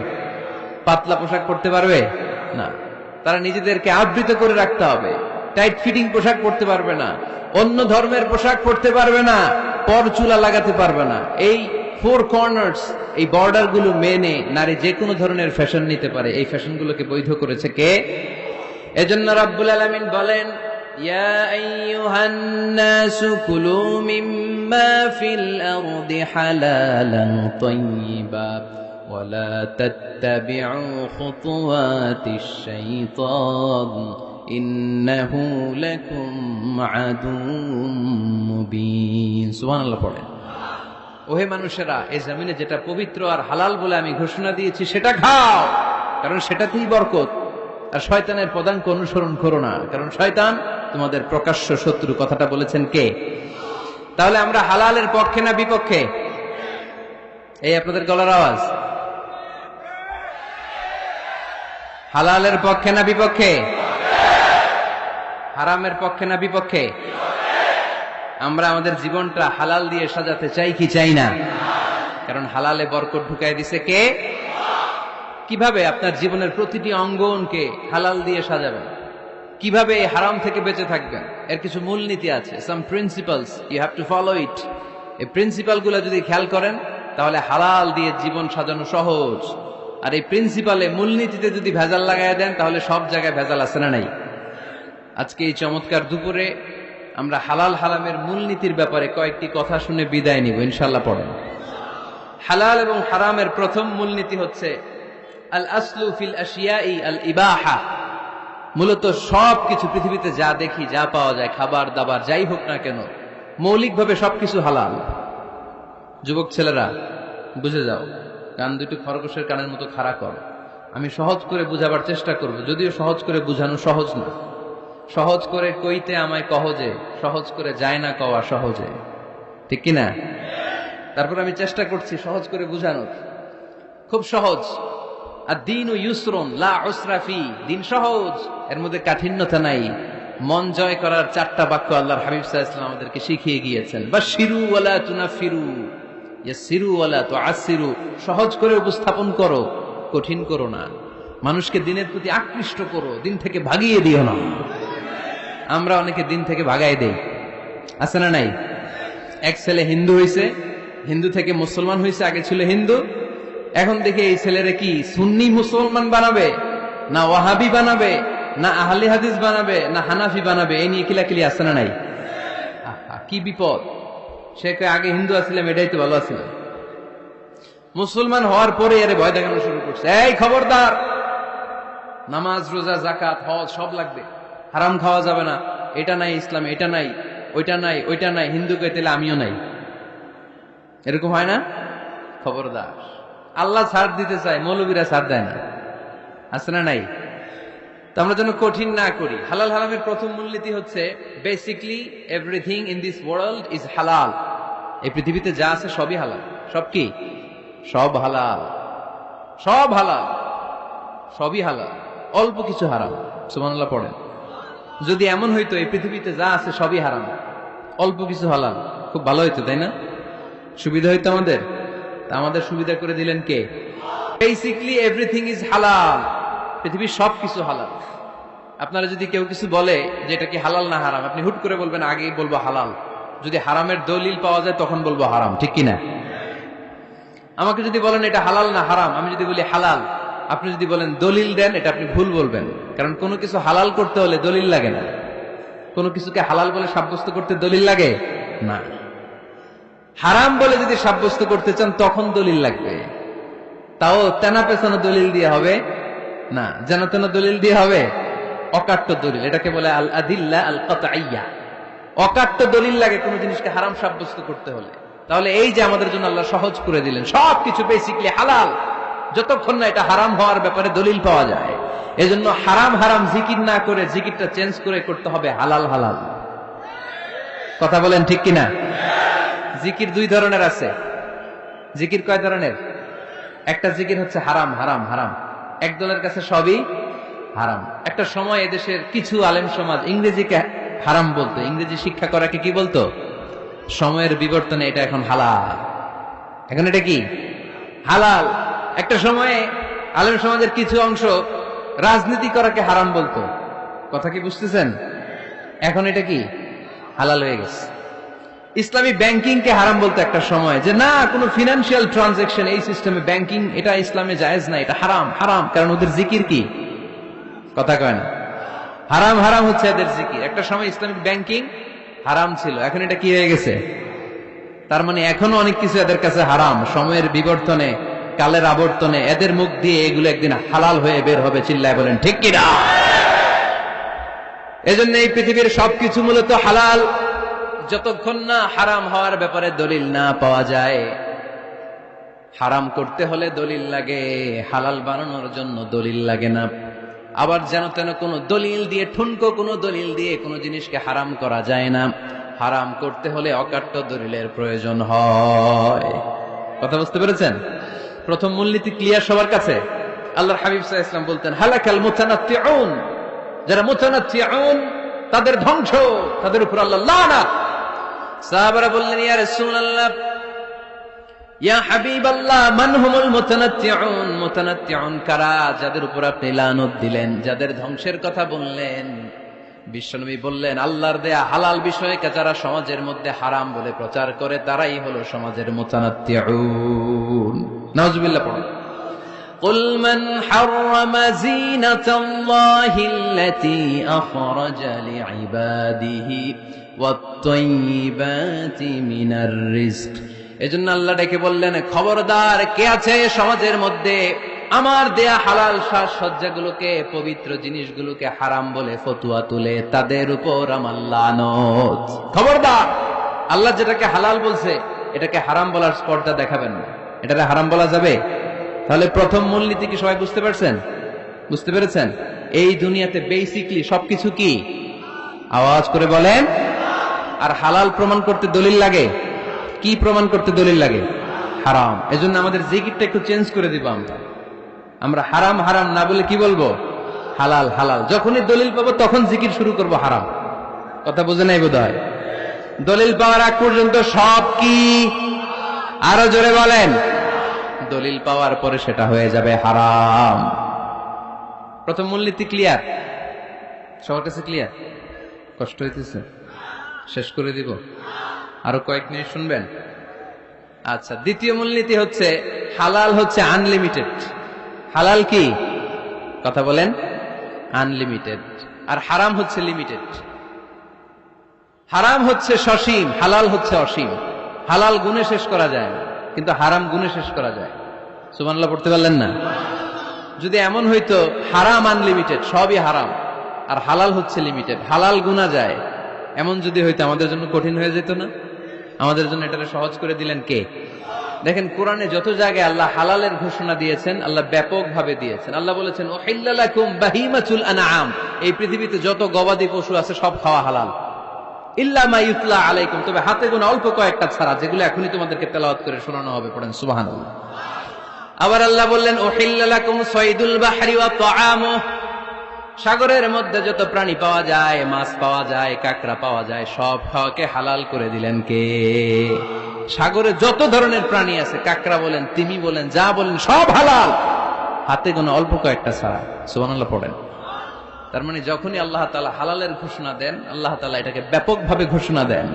পাতলা পোশাক পরতে পারবে না। তারা নিজেদেরকে আবৃত করে রাখতে হবে। টাইট ফিটিং পোশাক পরতে পারবে না, অন্য ধর্মের পোশাক পরতে পারবে না, পর চুলা লাগাতে পারবে না। এই ফোর কর্নার্স, এই বর্ডার গুলো মেনে নারী যে কোনো ধরনের ফ্যাশন নিতে পারে। এই ফ্যাশন গুলোকে বৈধ করেছে কে? এজন্য রাব্বুল আলামিন বলেন, ইয়া আইয়ুহান নাসু কুলু মিম্মা ফিল আরদি হালালান তাইয়্যিবা ওয়ালা তাত্তাবিউ খুতুওয়াতিশ শাইতান ইন্নাহু লাকুম আদুউম মুবিন। সুবহানাল্লাহ পড়েন। ওহে মানুষেরা, এই জমিনে যেটা পবিত্র আর হালাল বলে আমি ঘোষণা দিয়েছি সেটা খাও, কারণ সেটাতেই বরকত। আর শয়তানের পদাঙ্ক অনুসরণ করো না, কারণ শয়তান তোমাদের প্রকাশ্য শত্রু। কথাটা বলেছেন কে? তাহলে আমরা হালালের পক্ষে না বিপক্ষে? এই আপনাদের গলার আওয়াজ। হালালের পক্ষে না বিপক্ষে? হারামের পক্ষে না বিপক্ষে? আমরা আমাদের জীবনটা হালাল দিয়ে সাজাতে চাই কি চাই না? কারণ হালালে বরকত ঢুকায় দিছে কে? কিভাবে আপনার জীবনের প্রতিটি অঙ্গনকে হালাল দিয়ে সাজাবেন? কিভাবে এই হারাম থেকে বেঁচে থাকবেন? এর কিছু মূলনীতি আছে, some principles, you have to follow it. এই প্রিন্সিপাল গুলো যদি খেয়াল করেন তাহলে হালাল দিয়ে জীবন সাজানো সহজ। আর এই প্রিন্সিপালে, মূলনীতিতে যদি ভেজাল লাগাই দেন তাহলে সব জায়গায় ভেজাল আছে না নাই? আজকে এই চমৎকার দুপুরে আমরা হালাল হারামের মূলনীতির ব্যাপারে কয়েকটি কথা শুনে বিদায় নিব ইনশাআল্লাহ। পড়েন। হালাল এবং হারামের প্রথম মূলনীতি হচ্ছে আল আসলু ফিল আশিয়াই আল ইবাহা। মূলত সবকিছু পৃথিবীতে যা দেখি, যা পাওয়া যায়, খাবার দাবার যাই হোক না কেন, মৌলিকভাবে সবকিছু হালাল। যুবক ছেলেরা বুঝে যাও, কান দুটো খরগোশের কানের মতো খাড়া করো। আমি সহজ করে বুঝাবার চেষ্টা করব, যদিও সহজ করে বুঝানো সহজ না। সহজ করে কইতে আমায় কহজে, সহজ করে যায় না কওয়া সহজে, ঠিক কিনা? তারপর আমি চেষ্টা করছি সহজ করে বুঝানোর। খুব সহজ। আর দিন ও ইউসরুন লা উসরা ফি, দিন সহজ, এর মধ্যে কাঠিন্যতা নাই। মন জয় করার 4টা বাক্য আল্লাহর হাবিব সাল্লাল্লাহু আলাইহি ওয়াসাল্লাম আমাদেরকে শিখিয়ে গিয়েছেন। বাশিরু ওয়ালা তুনাফিরু, ইয়াসিরু ওয়ালা তুআসিরু। সহজ করে উপস্থাপন করো, কঠিন করো না। মানুষকে দিনের প্রতি আকৃষ্ট করো, দিন থেকে ভাগিয়ে দিও না। আমরা অনেকে দিন থেকে ভাগাই দেই, আছে না নাই? এক ছেলে হিন্দু হইছে, হিন্দু থেকে মুসলমান হইছে, আগে ছিল হিন্দু, এখন দেখে এই ছেলেরে কি সুন্নি মুসলমান বানাবে, না ওয়াহাবি বানাবে, না আহলে হাদিস বানাবে না হানাফি বানাবে, এই নিয়ে কিলাকিলি আছে না নাই? কি বিপদ! সে আগে হিন্দু আসছিলাম, এটাই তো ভালো আছিল। মুসলমান হওয়ার পরে এর ভয় দেখানো শুরু করছে, এই খবরদার, নামাজ রোজা জাকাত হজ সব লাগবে, হারাম খাওয়া যাবে না, এটা নাই ইসলাম, এটা নাই, ওইটা নাই, ওইটা নাই, হিন্দু কে তাহলে আমিও নাই। এরকম হয় না? খবরদার, আল্লাহ ছাড় দিতে চায়, মৌলবীরা ছাড় দেয় না, আছে না নাই? তো আমরা যেন কঠিন না করি। হালাল হারামের প্রথম মূলনীতি হচ্ছে basically everything in this world is হালাল। এই পৃথিবীতে যা আছে সবই হালাল। সব কি? সব হালাল, সব হালাল, সবই হালাল, অল্প কিছু হারাম। সুবহানাল্লাহ পড়েন। যদি এমন হইতো এই পৃথিবীতে যা আছে সবই হারাম, অল্প কিছু হালাল, খুব ভালো হইতো, তাই না? সুবিধা হইতো আমাদের। তা আমাদের সুবিধা করে দিলেন কে? বেসিকলি এভরিথিং ইজ হালাল, পৃথিবীর সব কিছু হালাল। আপনারা যদি কেউ কিছু বলে যে এটা কি হালাল না হারাম, আপনি হুট করে বলবেন আগেই বলবো হালাল। যদি হারামের দলিল পাওয়া যায় তখন বলবো হারাম, ঠিক কিনা? আমাকে যদি বলেন এটা হালাল না হারাম, আমি যদি বলি হালাল, আপনি যদি বলেন দলিল দেন, এটা আপনি ভুল বলবেন। কারণ কোনো কিছু হালাল করতে হলে দলিল লাগে না। কোনো কিছুকে হালাল বলে সাব্যস্ত করতে দলিল লাগে না। হারাম বলে যদি সাব্যস্ত করতে চান তখন দলিল লাগবে, তাও তেনা পেছানো দলিল দিয়ে হবে না, যেন তেন দলিল দিয়ে হবে, অকাট্য দলিল। এটাকে বলে আল আদিল্লা আল কাতঈয়া। অকাট্য দলিল লাগে কোনো জিনিসকে হারাম সাব্যস্ত করতে হলে। তাহলে এই যে আমাদের জন্য আল্লাহ সহজ করে দিলেন, সবকিছু বেসিকলি হালাল যতক্ষণ না এটা হারাম হওয়ার ব্যাপারে দলিল পাওয়া যায়। এজন্য হারাম হারাম জিকির না করে জিকিরটা চেঞ্জ করে করতে হবে হালাল হালাল। কথা বলেন ঠিক কিনা? জিকির দুই ধরনের আছে। জিকির কয় ধরনের? একটা জিকির হচ্ছে হারাম হারাম হারাম, একদলের কাছে সবই হারাম। একটা সময় এদেশের কিছু আলেম সমাজ ইংরেজিকে হারাম বলতো, ইংরেজি শিক্ষা করাকে কি বলতো? সময়ের বিবর্তনে এটা এখন হালাল। এখন এটা কি? হালাল। একটা সময়ে আলেম সমাজের কিছু অংশ রাজনীতি করাকে হারাম বলতো। কথা কি বুঝতেছেন? এখন এটা কি? হালাল হয়ে গেছে। ইসলামী ব্যাংকিং কে হারাম বলতো একটা সময়, যে না কোনো ফিনান্সিয়াল ট্রানজাকশন এই সিস্টেমে ব্যাংকিং এটা ইসলামে জায়েজ না, এটা হারাম হারাম। কারণ ওদের জিকির কি? কথা কয় না? হারাম হারাম হচ্ছে এদের জিকির। একটা সময় ইসলামিক ব্যাংকিং হারাম ছিল, এখন এটা কি হয়ে গেছে? তার মানে এখনো অনেক কিছু এদের কাছে হারাম। সময়ের বিবর্তনে, কালের আবর্তনে এদের মুখ দিয়ে এগুলো একদিন হালাল হয়ে বের হবে। চিল্লায় বলেন ঠিক কিনা? এজন্য এই পৃথিবীর সবকিছু মূলত হালাল যতক্ষণ না হারাম হওয়ার ব্যাপারে দলিল না পাওয়া যায়। হারাম করতে হলে দলিল লাগে, হালাল বানানোর জন্য দলিল লাগে না। আবার যেন তেন কোনো দলিল দিয়ে, ঠুনকো কোনো দলিল দিয়ে কোনো জিনিসকে হারাম করা যায় না। হারাম করতে হলে অকাট্য দলিলের প্রয়োজন হয়। কথা বুঝতে পেরেছেন? প্রথম মূলনীতি ক্লিয়ার সবার কাছে? আল্লাহর হাবিব সাল্লাল্লাহু আলাইহি ওয়াসাল্লাম বলতেন হালাকাল মুতানাত্তিউন, যারা মুতানাত্তিউন তাদের ধ্বংস, তাদের উপর আল্লাহ লানাত। সাহাবারা বললেন ইয়া রাসূলুল্লাহ, ইয়া হাবিবাল্লাহ, মান হুমুল মুতানাত্তিউন? মুতানাত্তিউন কারা যাদের উপর আপনি লানত দিলেন, যাদের ধ্বংসের কথা বললেন? বিশ্বনবী বললেন আল্লাহর দেয়া হালাল বিষয়কে যারা সমাজের মধ্যে হারাম বলে প্রচার করে তারাই হলো সমাজের মুতানাত্তিউন। নাউজুবিল্লাহ পড়ুন। قل من حرم زينة الله التي أخرج لعباده والطيبات من الرزق। এজন্য আল্লাহ ডেকে বললেন খবরদার, কে আছে সমাজের মধ্যে আমার দেয়া হালাল সাজসজ্জাগুলোকে, পবিত্র জিনিসগুলোকে হারাম বলে ফতুয়া তুলে, তাদের উপর আমার লানত। খবরদার, আল্লাহ যেটাকে হালাল বলছে এটাকে হারাম বলার স্পর্ধা দেখাবেন না। এটাকে হারাম বলা যাবে? তাহলে প্রথম মূলনীতি কি সবাই বুঝতে পারছেন? বুঝতে পেরেছেন? এই দুনিয়াতে বেসিকলি সবকিছু কি? আওয়াজ করে বলেন। আর হালাল প্রমাণ করতে দলিল লাগে। কি প্রমাণ করতে দলিল লাগে? হারাম। এজন্য আমাদের জিকিরটা একটু চেঞ্জ করে দিব। আমরা হারাম হারাম না বলে কি বলবো? হালাল হালাল। যখনই দলিল পাবো তখন জিকির শুরু করব হারাম। কথা বুঝে নাই বোধহয়? দলিল পাওয়ার আগ পর্যন্ত সব কি? আরো জোরে বলেন। দলিল পাওয়ার পরে সেটা হয়ে যাবে হারাম। প্রথম মূলনীতি ক্লিয়ার? সবার কাছে ক্লিয়ার? কষ্ট হইতেছে? শেষ করে দিব? আরো কয়েক মিনিট শুনবেন? আচ্ছা, দ্বিতীয় মূলনীতি হচ্ছে হালাল হচ্ছে আনলিমিটেড। হালাল কি? কথা বলেন। আনলিমিটেড, আর হারাম হচ্ছে লিমিটেড। হারাম হচ্ছে সসীম, হালাল হচ্ছে অসীম। হালাল গুণে শেষ করা যায় না, কিন্তু হারাম গুণে শেষ করা যায়। সুবহানাল্লাহ পড়তে পারলেন না? যদি এমন হইতো হারাম আনলিমিটেড, সবই হারাম, আর হালাল হচ্ছে লিমিটেড, হালাল গুণা যায়, এমন যদি হইতো আমাদের জন্য কঠিন হয়ে যেত না? আমাদের জন্য এটাকে সহজ করে দিলেন কে? দেখেন কোরআনে যত জায়গায় আল্লাহ হালালের ঘোষণা দিয়েছেন, আল্লাহ ব্যাপকভাবে দিয়েছেন। আল্লাহ বলেছেন উহিল্লা লাকুম বাহিমাতুল আনআম, এই পৃথিবীতে যত গবাদি পশু আছে সব খাওয়া হালাল, ইল্লা মা ইউতলা আলাইকুম, তবে হাতে গোনা অল্প কয়েকটা ছাড়া, যেগুলো এখনই তোমাদেরকে তেলাওয়াত করে শোনানো হবে। পড়েন সুবহানাল্লাহ। আবার আল্লাহ বললেন উহিল্লা লাকুম সাইদুল বাহরি ওয়া তাআমুহু, সাগরের মধ্যে যত প্রাণী পাওয়া যায়, মাছ পাওয়া যায়, কাঁকড়া পাওয়া যায়, সব খাওয়াকে হালাল করে দিলেন কে? সাগরে যত ধরনের প্রাণী আছে, কাঁকড়া বলেন, তিমি বলেন, যা বলেন, সব হালাল, হাতে গোনা অল্প কয়েকটা ছাড়া। সুবহানাল্লাহ পড়েন। তার মানে যখনই আল্লাহ তাআলা হালালের ঘোষণা দেন, আল্লাহ তাআলা এটাকে ব্যাপকভাবে ঘোষণা দেন,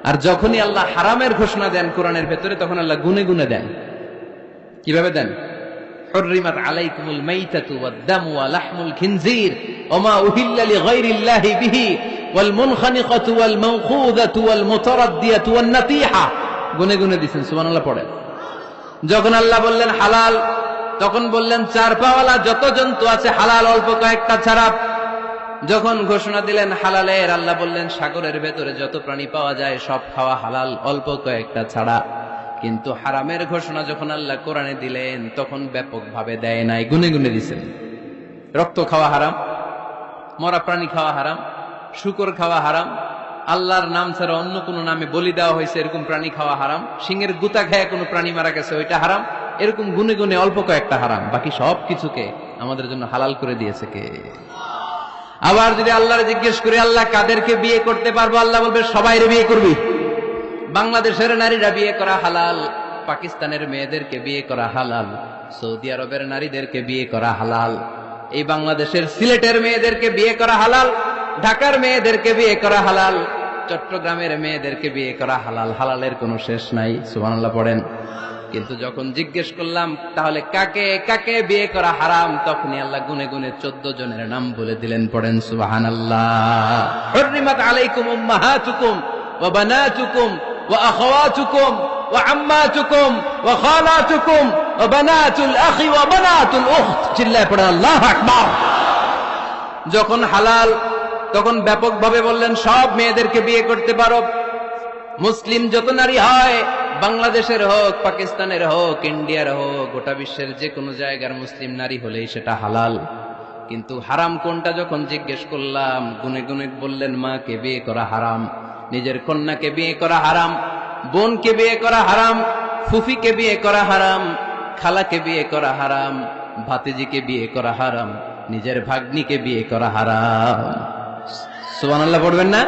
আর যখনই আল্লাহ হারামের ঘোষণা দেন কোরআনের ভেতরে, তখন আল্লাহ গুনে গুনে দেন। কিভাবে দেন? حرمت عليكم الميتة والدم ولحم الخنزير وما أهل لغير الله به والمنخنقة والموقوذة والمتردية والنطيحة, গুনে গুনে দিয়েছেন। সুবহানাল্লাহ পড়েন। যখন আল্লাহ বললেন হালাল, তখন বললেন চার পাওয়ালা যত জন্তু আছে হালাল, অল্প কয়েকটা ছাড়া। যখন ঘোষণা দিলেন হালালের, আল্লাহ বললেন সাগরের ভেতরে যত প্রাণী পাওয়া যায় সব খাওয়া হালাল, অল্প কয়েকটা ছাড়া। কিন্তু হারামের ঘোষণা যখন আল্লাহ কোরআনে দিলেন, তখন ব্যাপকভাবে দেয় নাই, গুনে গুনে দিয়েছেন। রক্ত খাওয়া হারাম, মরা প্রাণী খাওয়া হারাম, শূকর খাওয়া হারাম, আল্লাহর নাম ছাড়া অন্য কোনো নামে বলি দেওয়া হয়েছে এরকম প্রাণী খাওয়া হারাম, সিংহের গুতা খেয়ে কোনো প্রাণী মারা গেছে ওইটা হারাম। এরকম গুনে গুনে অল্প কয়েকটা হারাম, বাকি সব কিছুকে আমাদের জন্য হালাল করে দিয়েছে কে? আবার যদি আল্লাহরে জিজ্ঞেস করি আল্লাহ কাদেরকে বিয়ে করতে পারবো, আল্লাহ বলবে সবাইরে বিয়ে করবি। বাংলাদেশের নারীরা বিয়ে করা হালাল, পাকিস্তানের মেয়েদেরকে বিয়ে করা হালাল, সৌদি আরবের নারীদেরকে বিয়ে করা হালাল, এই বাংলাদেশের সিলেটের মেয়েদেরকে বিয়ে করা হালাল, ঢাকার মেয়েদেরকে বিয়ে করা হালাল, চট্টগ্রামের মেয়েদেরকে বিয়ে করা হালাল। হালালের কোনো শেষ নাই। সুবহানাল্লাহ পড়েন। কিন্তু যখন জিজ্ঞেস করলাম তাহলে কাকে কাকে বিয়ে করা হারাম, তখনই আল্লাহ গুনে গুনে 14 জনের নাম বলে দিলেন। পড়েন সুবহানাল্লাহ। হুররিমাত আলাইকুম উম্মাহাতুকুম ওয়া বানাতুকুম ওয়া আখাওয়াতুকুম ওয়া আম্মাতুকুম ওয়া খালাতুকুম ওয়া বানাতুল আখি ওয়া বানাতুল উখত। চিল্লায় পড়েন আল্লাহু আকবার। যখন হালাল, তখন ব্যাপকভাবে বললেন সব মেয়েদেরকে বিয়ে করতে পারো। মুসলিম যত নারী হয়, বাংলাদেশের হোক, পাকিস্তানের হোক, ইন্ডিয়ার হোক, গোটা বিশ্বের যে কোনো জায়গার মুসলিম নারী হলেই সেটা হালাল। কিন্তু হারাম কোনটা যখন জিজ্ঞেস করলাম, গুনে গুনে বললেন মাকে বিয়ে করা হারাম, নিজের কন্যাকে বিয়ে করা হারাম, বোনকে বিয়ে করা হারাম, ফুফিকে বিয়ে করা হারাম, খালাকে বিয়ে করা হারাম, ভাতিজিকে বিয়ে করা হারাম, নিজের ভাগ্নিকে বিয়ে করা হারাম। সুবহানাল্লাহ পড়বেন না?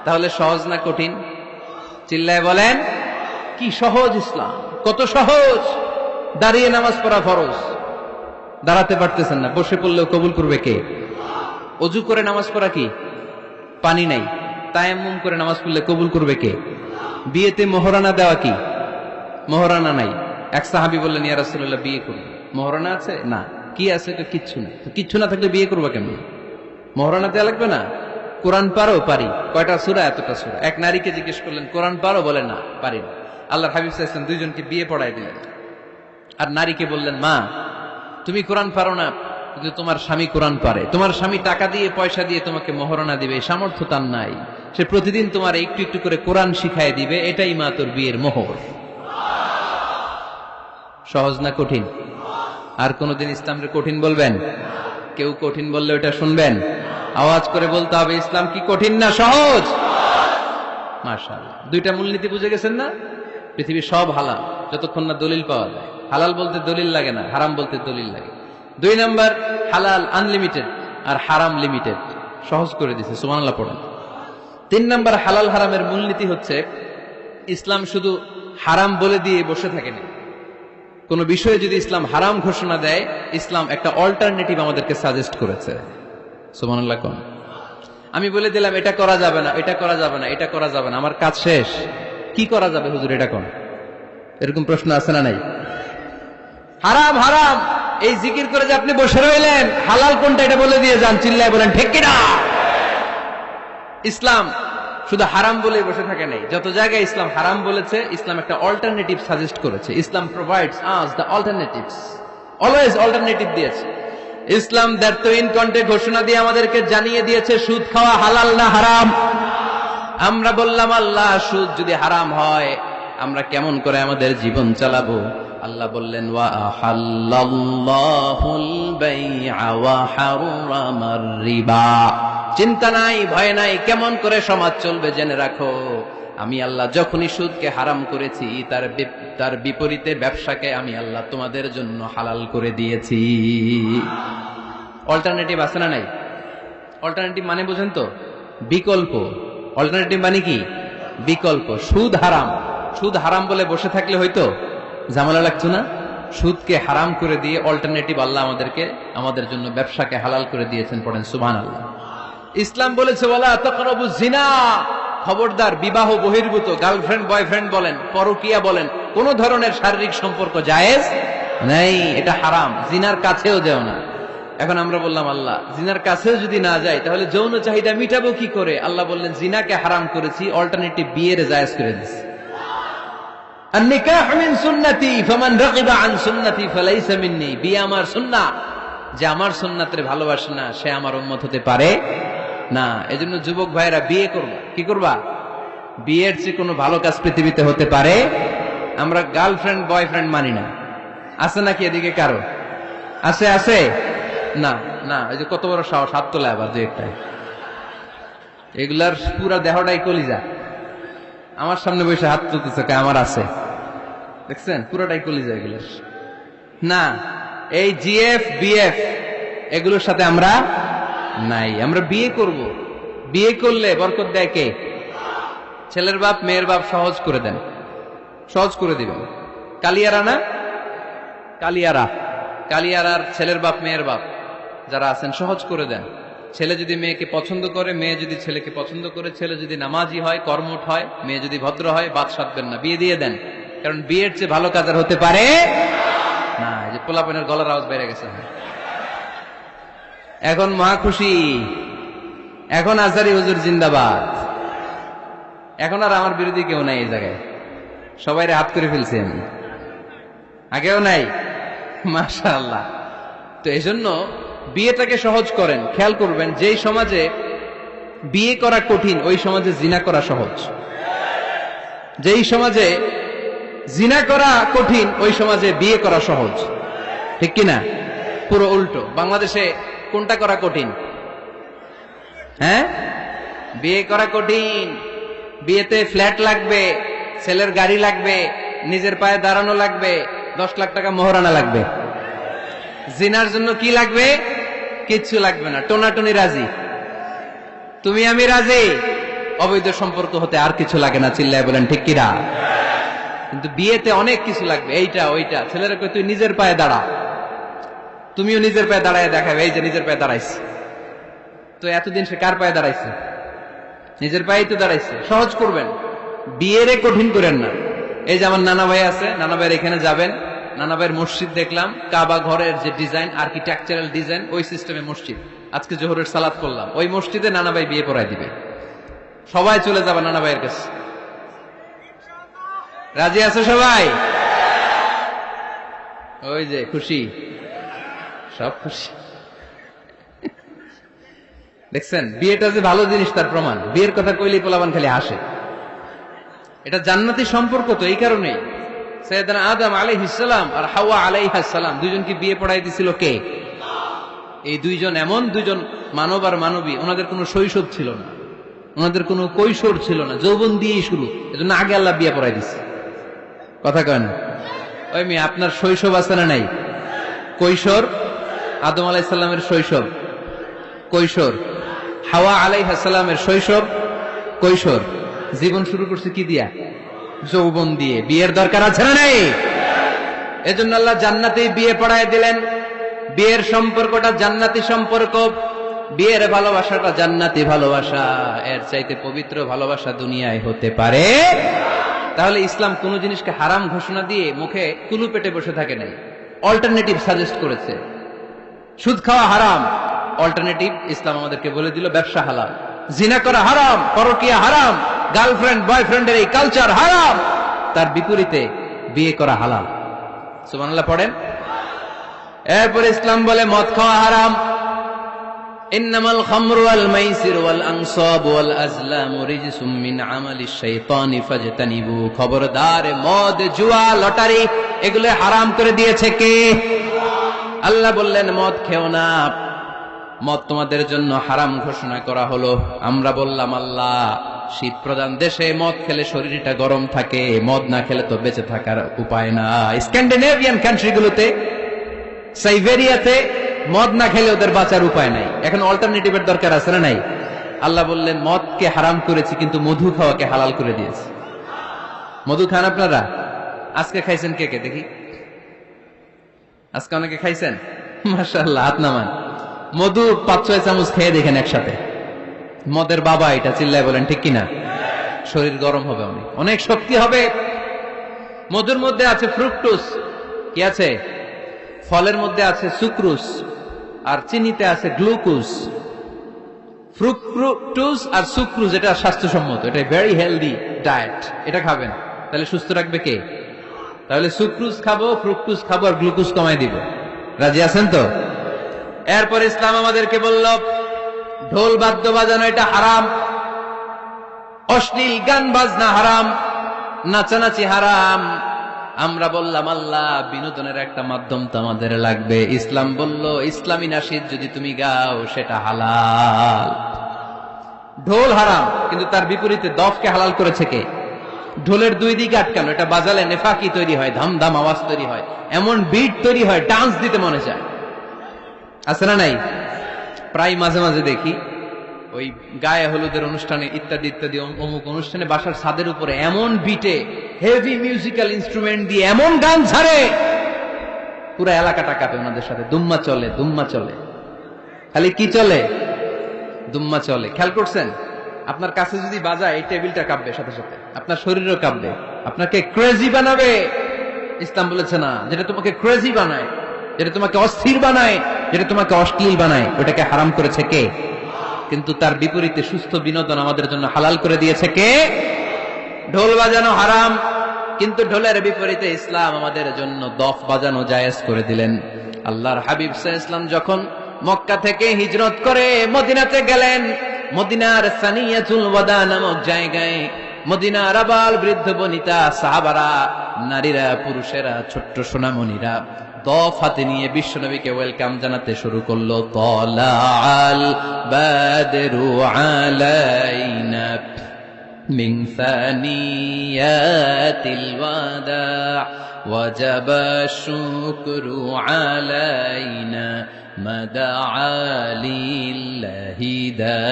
তাহলে সহজ না কঠিন? চিল্লায় বলেন কি সহজ ইসলাম, কত সহজ। দাঁড়িয়ে নামাজ পড়া ফরজ, দাঁড়াতে পারতেছেন না, বসে পড়লেও কবুল করবে কে? অজু করে নামাজ পড়া কি? পানি নাই, তায়াম্মুম করে নামাজ পড়লে কবুল করবে কে? বিয়েতে মোহরানা দেওয়া কি? মোহরানা নাই। এক সাহাবী বললেন ইয়া রাসূলুল্লাহ বিয়ে করব, মোহরানা আছে? না। কি আছে? কিচ্ছু না। তো কিচ্ছু না থাকলে বিয়ে করবো কেমন? মোহরানা দেওয়া লাগবে না? কোরআন পারো? পারি। কয়টা সূরা? এতটা সূরা। এক নারীকে জিজ্ঞেস করলেন কোরআন পারো? বলে না, পারি না। আল্লাহর হাবিব সাল্লাল্লাহু আলাইহি ওয়াসাল্লাম দুইজনকে বিয়ে পড়ায় দিলেন। আর নারীকে বললেন মা তুমি কোরআন পারো না, কিন্তু তোমার স্বামী কোরআন পারে, তোমার স্বামী টাকা দিয়ে পয়সা দিয়ে তোমাকে মোহরানা দিবে, সামর্থ্য তার নাই, সে প্রতিদিন তোমার একটু একটু করে কোরআন শিখায় দিবে, এটাই মা তোর বিয়ের মোহর। সহজ না কঠিন? আর কোনদিন ইসলামকে কঠিন বলবেন? কেউ কঠিন বললে ওটা শুনবেন? আওয়াজ করে বলতে হবে ইসলাম কি কঠিন না সহজ? মাশাআল্লাহ। দুইটা মূলনীতি বুঝে গেছেন না? পৃথিবীর সব হালাল যতক্ষণ না দলিল পাওয়া যায়। হালাল বলতে দলিল লাগে না, হারাম বলতে দলিল লাগে। 2 নাম্বার, হালাল আনলিমিটেড আর হারাম লিমিটেড, সহজ করে দিয়েছে। সুবহানাল্লাহ পড়েন। 3 নাম্বার, হালাল হারামের মূলনীতি হচ্ছে ইসলাম শুধু হারাম বলে দিয়ে বসে থাকে না। কোন বিষয়ে যদি ইসলাম হারাম ঘোষণা দেয়, ইসলাম একটা অল্টারনেটিভ আমাদেরকে সাজেস্ট করেছে। সুবহানাল্লাহ কোন? আমি বলে দিলাম এটা করা যাবে না, এটা করা যাবে না, এটা করা যাবে না, আমার কাজ শেষ, কি করা যাবে হুজুর এটা কোন? এরকম প্রশ্ন আছে না নাই? হারাম হারাম, এই জিকির করে যে আপনি বসে রইলেন, হালাল কোনটা এটা বলে দিয়ে যান, চিল্লায় বলেন ঠিক কিনা। ইসলাম শুধু হারাম বলে বসে থাকে নাই, যত জায়গায় ইসলাম হারাম বলেছে ইসলাম একটা অল্টারনেটিভ সাজেস্ট করেছে। Islam provides us the alternatives, always alternative দিয়েছে। ইসলাম দ্ব্যর্থহীন কণ্ঠে ঘোষণা দিয়ে আমাদেরকে জানিয়ে দিয়েছে সুদ খাওয়া হালাল না হারাম। আমরা বললাম আল্লাহ সুদ যদি হারাম হয় আমরা কেমন করে আমাদের জীবন চালাবো? আল্লাহ বললেন ওয়া আহাল্লাল্লাহুল বাই'a ওয়া হারামার রিবা। চিন্তা নাই, ভয় নাই, কেমন করে সমাজ চলবে জেনে রাখো। আমি আল্লাহ যখনই সুদকে হারাম করেছি তার বিপরীতে ব্যবসাকে আমি আল্লাহ তোমাদের জন্য হালাল করে দিয়েছি। অল্টারনেটিভ আছে না নাই? অল্টারনেটিভ মানে বুঝেন তো? বিকল্প। অল্টারনেটিভ মানে কি? বিকল্প। সুদ হারাম, সুদ হারাম বলে বসে থাকলে হয়তো ঝামেলা লাগতো না। সুদকে হারাম করে দিয়ে অল্টারনেটিভ আল্লাহ আমাদের জন্য ব্যবসাকে হালাল করে দিয়েছেন। পড়েন সুবহানাল্লাহ। ইসলাম বলেছে ওয়ালা তাকরাবুজ জিনা, খবরদার বিবাহ বহির্ভূত গার্লফ্রেন্ড বয়ফ্রেন্ড বলেন, পরকীয়া বলেন, কোন ধরনের শারীরিক সম্পর্ক জায়েজ নাই, এটা হারাম। জিনার কাছেও যেও না। এখন আমরা বললাম আল্লাহ জিনার কাছেও যদি না যাই তাহলে যৌন চাহিদা মিটাবো কি করে? আল্লাহ বললেন জিনাকে হারাম করেছি, অল্টারনেটিভ বিয়ের জায়েজ করে দিয়েছি। আন-নিকাহু মিন সুন্নতি ফামান রাগিবা আন সুন্নতি ফালাইসা মিন্নি। বিয়ে আমার সুন্নাহ, যে আমার সুন্নাতের ভালোবাসে না সে আমার উম্মত হতে পারে না। এজন্য যুবক ভাইরা বিয়ে করবা। কি করবা? বিয়ের চেয়ে কোনো ভালো কাজ পৃথিবীতে হতে পারে? আমরা গার্লফ্রেন্ড বয়ফ্রেন্ড মানি না। আছে নাকি এদিকে কারো? আছে? আছে না? না, এই যে কত বড় সাহস, হাত তোলা আবার দু একটাই। এগুলার পুরা দেহটাই কলিজা। আমার সামনে বসে হাত তুলতেছে, আমার আছে। দেখছেন পুরোটাই কলিজা এগুলোর। না, এই জিএফ বিএফ এগুলোর সাথে আমরা নাই। আমরা বিয়ে করব। বিয়ে করলে বরকত দেয় কে? ছেলের বাপ মেয়ের বাপ সহজ করে দেন, সহজ করে দিবেন। কালিয়ারা না, কালিয়ারার ছেলের বাপ মেয়ের বাপ যারা আছেন সহজ করে দেন। ছেলে যদি মেয়েকে পছন্দ করে, মেয়ে যদি ছেলেকে পছন্দ করে, ছেলে যদি নামাজি হয়, কর্মঠ হয়, মেয়ে যদি ভদ্র হয়, বাদ সাধবেন না, বিয়ে দিয়ে দেন। কারণ বিয়ের চেয়ে ভালো কাজ আর হতে পারে না। এই যে পোলাপনের গলার আওয়াজ বেড়ে গেছে। এখন মহা খুশি, এখন আজহারি হুজুর জিন্দাবাদ। এখন আর আমার বিরোধী কেউ নাই এই জায়গায়, সবাই হাত করে ফেলছি আমি, আগেও নাই। মাশাআল্লাহ। তো এই জন্য বিয়েটাকে সহজ করেন। খেয়াল করবেন যেই সমাজে বিয়ে করা কঠিন ওই সমাজে জিনা করা সহজ, যেই সমাজে জিনা করা কঠিন ওই সমাজে বিয়ে করা সহজ। ঠিক কিনা? পুরো উল্টো। বাংলাদেশে কোনটা করা কঠিন? হ্যাঁ, বিয়ে করা কঠিন। বিয়েতে ফ্ল্যাট লাগবে, ছেলের গাড়ি লাগবে, নিজের পায়ে দাঁড়ানো লাগবে, 10 লাখ টাকা মোহরানা লাগবে। জিনার জন্য কি লাগবে? কিচ্ছু লাগবে না, টোনাটুনি রাজি, তুমি আমি রাজি। অবৈধ সম্পর্ক হতে আর কিছু লাগে না, চিল্লায় বলেন ঠিক কিনা? কিন্তু বিয়েতে অনেক কিছু লাগবে, এইটা ওইটা। ছেলেরা কই তুই নিজের পায়ে দাঁড়া, তুমিও নিজের পায়ে দাঁড়ায় দেখাবে, এই যে নিজের পায়ে দাঁড়াইছে। তো এতদিন সে কার পায়ে দাঁড়াইছে? নিজের পায়েই তো দাঁড়াইছে। সহজ করবেন, বিয়েরে কঠিন করেন না। এই যে আমার নানা ভাই আছে, নানা ভাইয়ের এখানে যাবেন, নানা ভাইয়ের মসজিদ দেখলাম, কাবা ঘরের যে ডিজাইন, আর্কিটেকচারাল ডিজাইন, ওই সিস্টেমে মসজিদ। আজকে জোহরের সালাত করলাম, ওই মসজিদে নানা ভাই বিয়ে পড়ায় দিবে। সবাই চলে যাবে নানা ভাইয়ের কাছে। রাজি আছে সবাই? ওই যে খুশি, সব খুশি। দেখছেন বিয়েটা যে ভালো জিনিস তার প্রমাণ। বিয়ের কথা কইলেই পোলাবান খালি হাসে। এটা জান্নাতি সম্পর্ক। তো এই কারণেই সাইয়েদনা আদম আলাইহিস সালাম আর হাওয়া আলাইহাস সালাম দুইজনকে বিয়ে পড়াই দিছিল কে? এই দুইজন এমন দুইজন মানব আর মানবী, ওনাদের কোনো শৈশব ছিল না, ওনাদের কোনো কৈশোর ছিল না, যৌবন দিয়েই শুরু। এজন্য আগে আল্লাহ বিয়ে পড়াই দিছে। কথা কয় না? ওই মেয়ে আপনার শৈশব আছে না নাই? কৈশোর। আদম আলাইহিস সালামের শৈশব, কৈশোর। হাওয়া আলাইহিস সালামের শৈশব, কৈশোর। জীবন শুরু করছে কি দিয়া? যৌবন দিয়ে। বিয়ের দরকার আছে না নাই? এজন্য আল্লাহ জান্নাতেই বিয়ে পড়ায় দিলেন। বিয়ের সম্পর্কটা জান্নাতি সম্পর্ক, বিয়ের ভালোবাসাটা জান্নাতি ভালোবাসা। এর চাইতে পবিত্র ভালোবাসা দুনিয়ায় হতে পারে? তাহলে ইসলাম কোন জিনিসকে হারাম ঘোষণা দিয়ে মুখে কুলু পেটে বসে থাকে নাই। অল্টারনেটিভ সাজেস্ট করেছে। সুদ খাওয়া হারাম, অল্টারনেটিভ ইসলাম আমাদেরকে বলে দিল ব্যবসা হালাল। জিনা করা হারাম, পরকিয়া হারাম, গার্লফ্রেন্ড বয়ফ্রেন্ডের এই কালচার হারাম, তার বিপরীতে বিয়ে করা হালাল। সুবহানাল্লাহ পড়েন। এরপরে ইসলাম বলে মদ খাওয়া হারাম। ইন্নামাল খামরু ওয়াল মাইসির ওয়াল আনসাব ওয়াল আজলামু রিজসুম মিন আমালিশ শাইতানি ফাজতানিবু। খবরদার, মদ, জুয়া, লটারি এগুলো হারাম করে দিয়েছে কে? আল্লাহ বললেন মদ খেও না, মদ তোমাদের জন্য হারাম ঘোষণা করা হলো। আমরা বললাম আল্লাহ, শীত প্রধান দেশে মদ খেলে শরীরটা গরম থাকে, মদ না খেলে তো বেঁচে থাকার উপায় না। স্ক্যান্ডিনেভিয়ান কান্ট্রিগুলোতে, সাইবেরিয়াতে মদ না খেলে ওদের বাঁচার উপায় নাই। এখন অল্টারনেটিভের দরকার আছে না নাই? আল্লাহ বললেন মদকে হারাম করেছি, কিন্তু মধু খাওয়াকে হালাল করে দিয়েছি। মধু খান আপনারা? আজকে খাইছেন কে কে দেখি? আজকে অনেকে খাইছেন? মাশাআল্লাহ, হাত নামান। মধু 5-6 চামচ খেয়ে দেখেন একসাথে। মদের বাবা এটা, চিল্লায় বলেন ঠিক কিনা? শরীর গরম হবে, অনেক অনেক শক্তি হবে। মধুর মধ্যে আছে ফ্রুকটোজ, কি আছে? ফলের মধ্যে আছে সুক্রোজ, আর চিনিতে আছে গ্লুকোজ। ফ্রুকটোজ আর সুক্রোজ এটা স্বাস্থ্যসম্মত, এটা ভেরি হেলদি ডায়েট। এটা খাবেন, তাহলে সুস্থ রাখবে কে? তাহলে সুক্রোজ খাবো, ফ্রুকটোজ খাবো, আর গ্লুকোজ কমাই দিব। রাজি আছেন তো? এরপর ইসলাম আমাদেরকে বলল ঢোল বাদ্য বাজানো এটা হারাম, অশ্লীল গান বাজনা হারাম, নাচানাচি হারাম। আমরা বললাম আল্লাহ, বিনোদনের একটা মাধ্যম তো আমাদের লাগবে। ইসলাম বলল ইসলামী নাশিদ যদি তুমি গাও সেটা হালাল। ঢোল হারাম, কিন্তু তার বিপরীতে দফকে হালাল করেছে কে? ঢোলের দুই দিকে আটকানো, এটা বাজালে নেফাকি তৈরি হয়, ধামধাম আওয়াজ তৈরি হয়, এমন বিট তৈরি হয় ডান্স দিতে মনে চায়। আছে না নাই? প্রায় মাঝে মাঝে দেখি ওই গায়ে হলুদের অনুষ্ঠানে ইত্যাদি ইত্যাদি অমুক অনুষ্ঠানে বাসার ছাদের উপরে এমন বিটে হেভি মিউজিক্যাল ইনস্ট্রুমেন্ট দিয়ে এমন গান ছাড়ে, পুরো এলাকাটা কাঁপে ওনাদের সাথে। দুম্মা চলে, দুম্মা চলে, খালি কি চলে? দুম্মা চলে। খেয়াল করছেন? আপনার কাছে যদি বাজায় এই টেবিলটা কাঁপবে, সাথে সাথে আপনার শরীরও কাঁপবে, আপনাকে ক্রেজি বানাবে। ইসলাম বলেছে না, যেটা তোমাকে ক্রেজি বানায়, যেটা তোমাকে অস্থির বানায়, যেটা তোমাকে অশ্লীল বানায়, ওটাকে হারাম করেছে কে? কিন্তু তার বিপরীতে সুস্থ বিনোদন আমাদের জন্য হালাল করে দিয়েছে কে? ঢোল বাজানো হারাম, কিন্তু ঢোলের বিপরীতে ইসলাম আমাদের জন্য দফ বাজানো জায়েজ করে দিলেন। আল্লাহর হাবিব সাল্লাল্লাহু আলাইহি ওয়াসাল্লাম যখন মক্কা থেকে হিজরত করে মদিনাতে গেলেন, মদিনার সানিয়াতুল ওয়াদা নামক জায়গায় মদিনার আবাল বৃদ্ধ বনিতা সাহাবারা, নারীরা, পুরুষেরা, ছোট্ট সোনামণিরা দফ হাতে নিয়ে বিশ্বনবীকে ওয়েলকাম জানাতে শুরু করলো। তালাআল বাদরু আলাইনা মিন সানিয়াতিল ওয়াদা ওয়াজাবা শুকরু আলাইনা মাদআ লিল্লাহি দা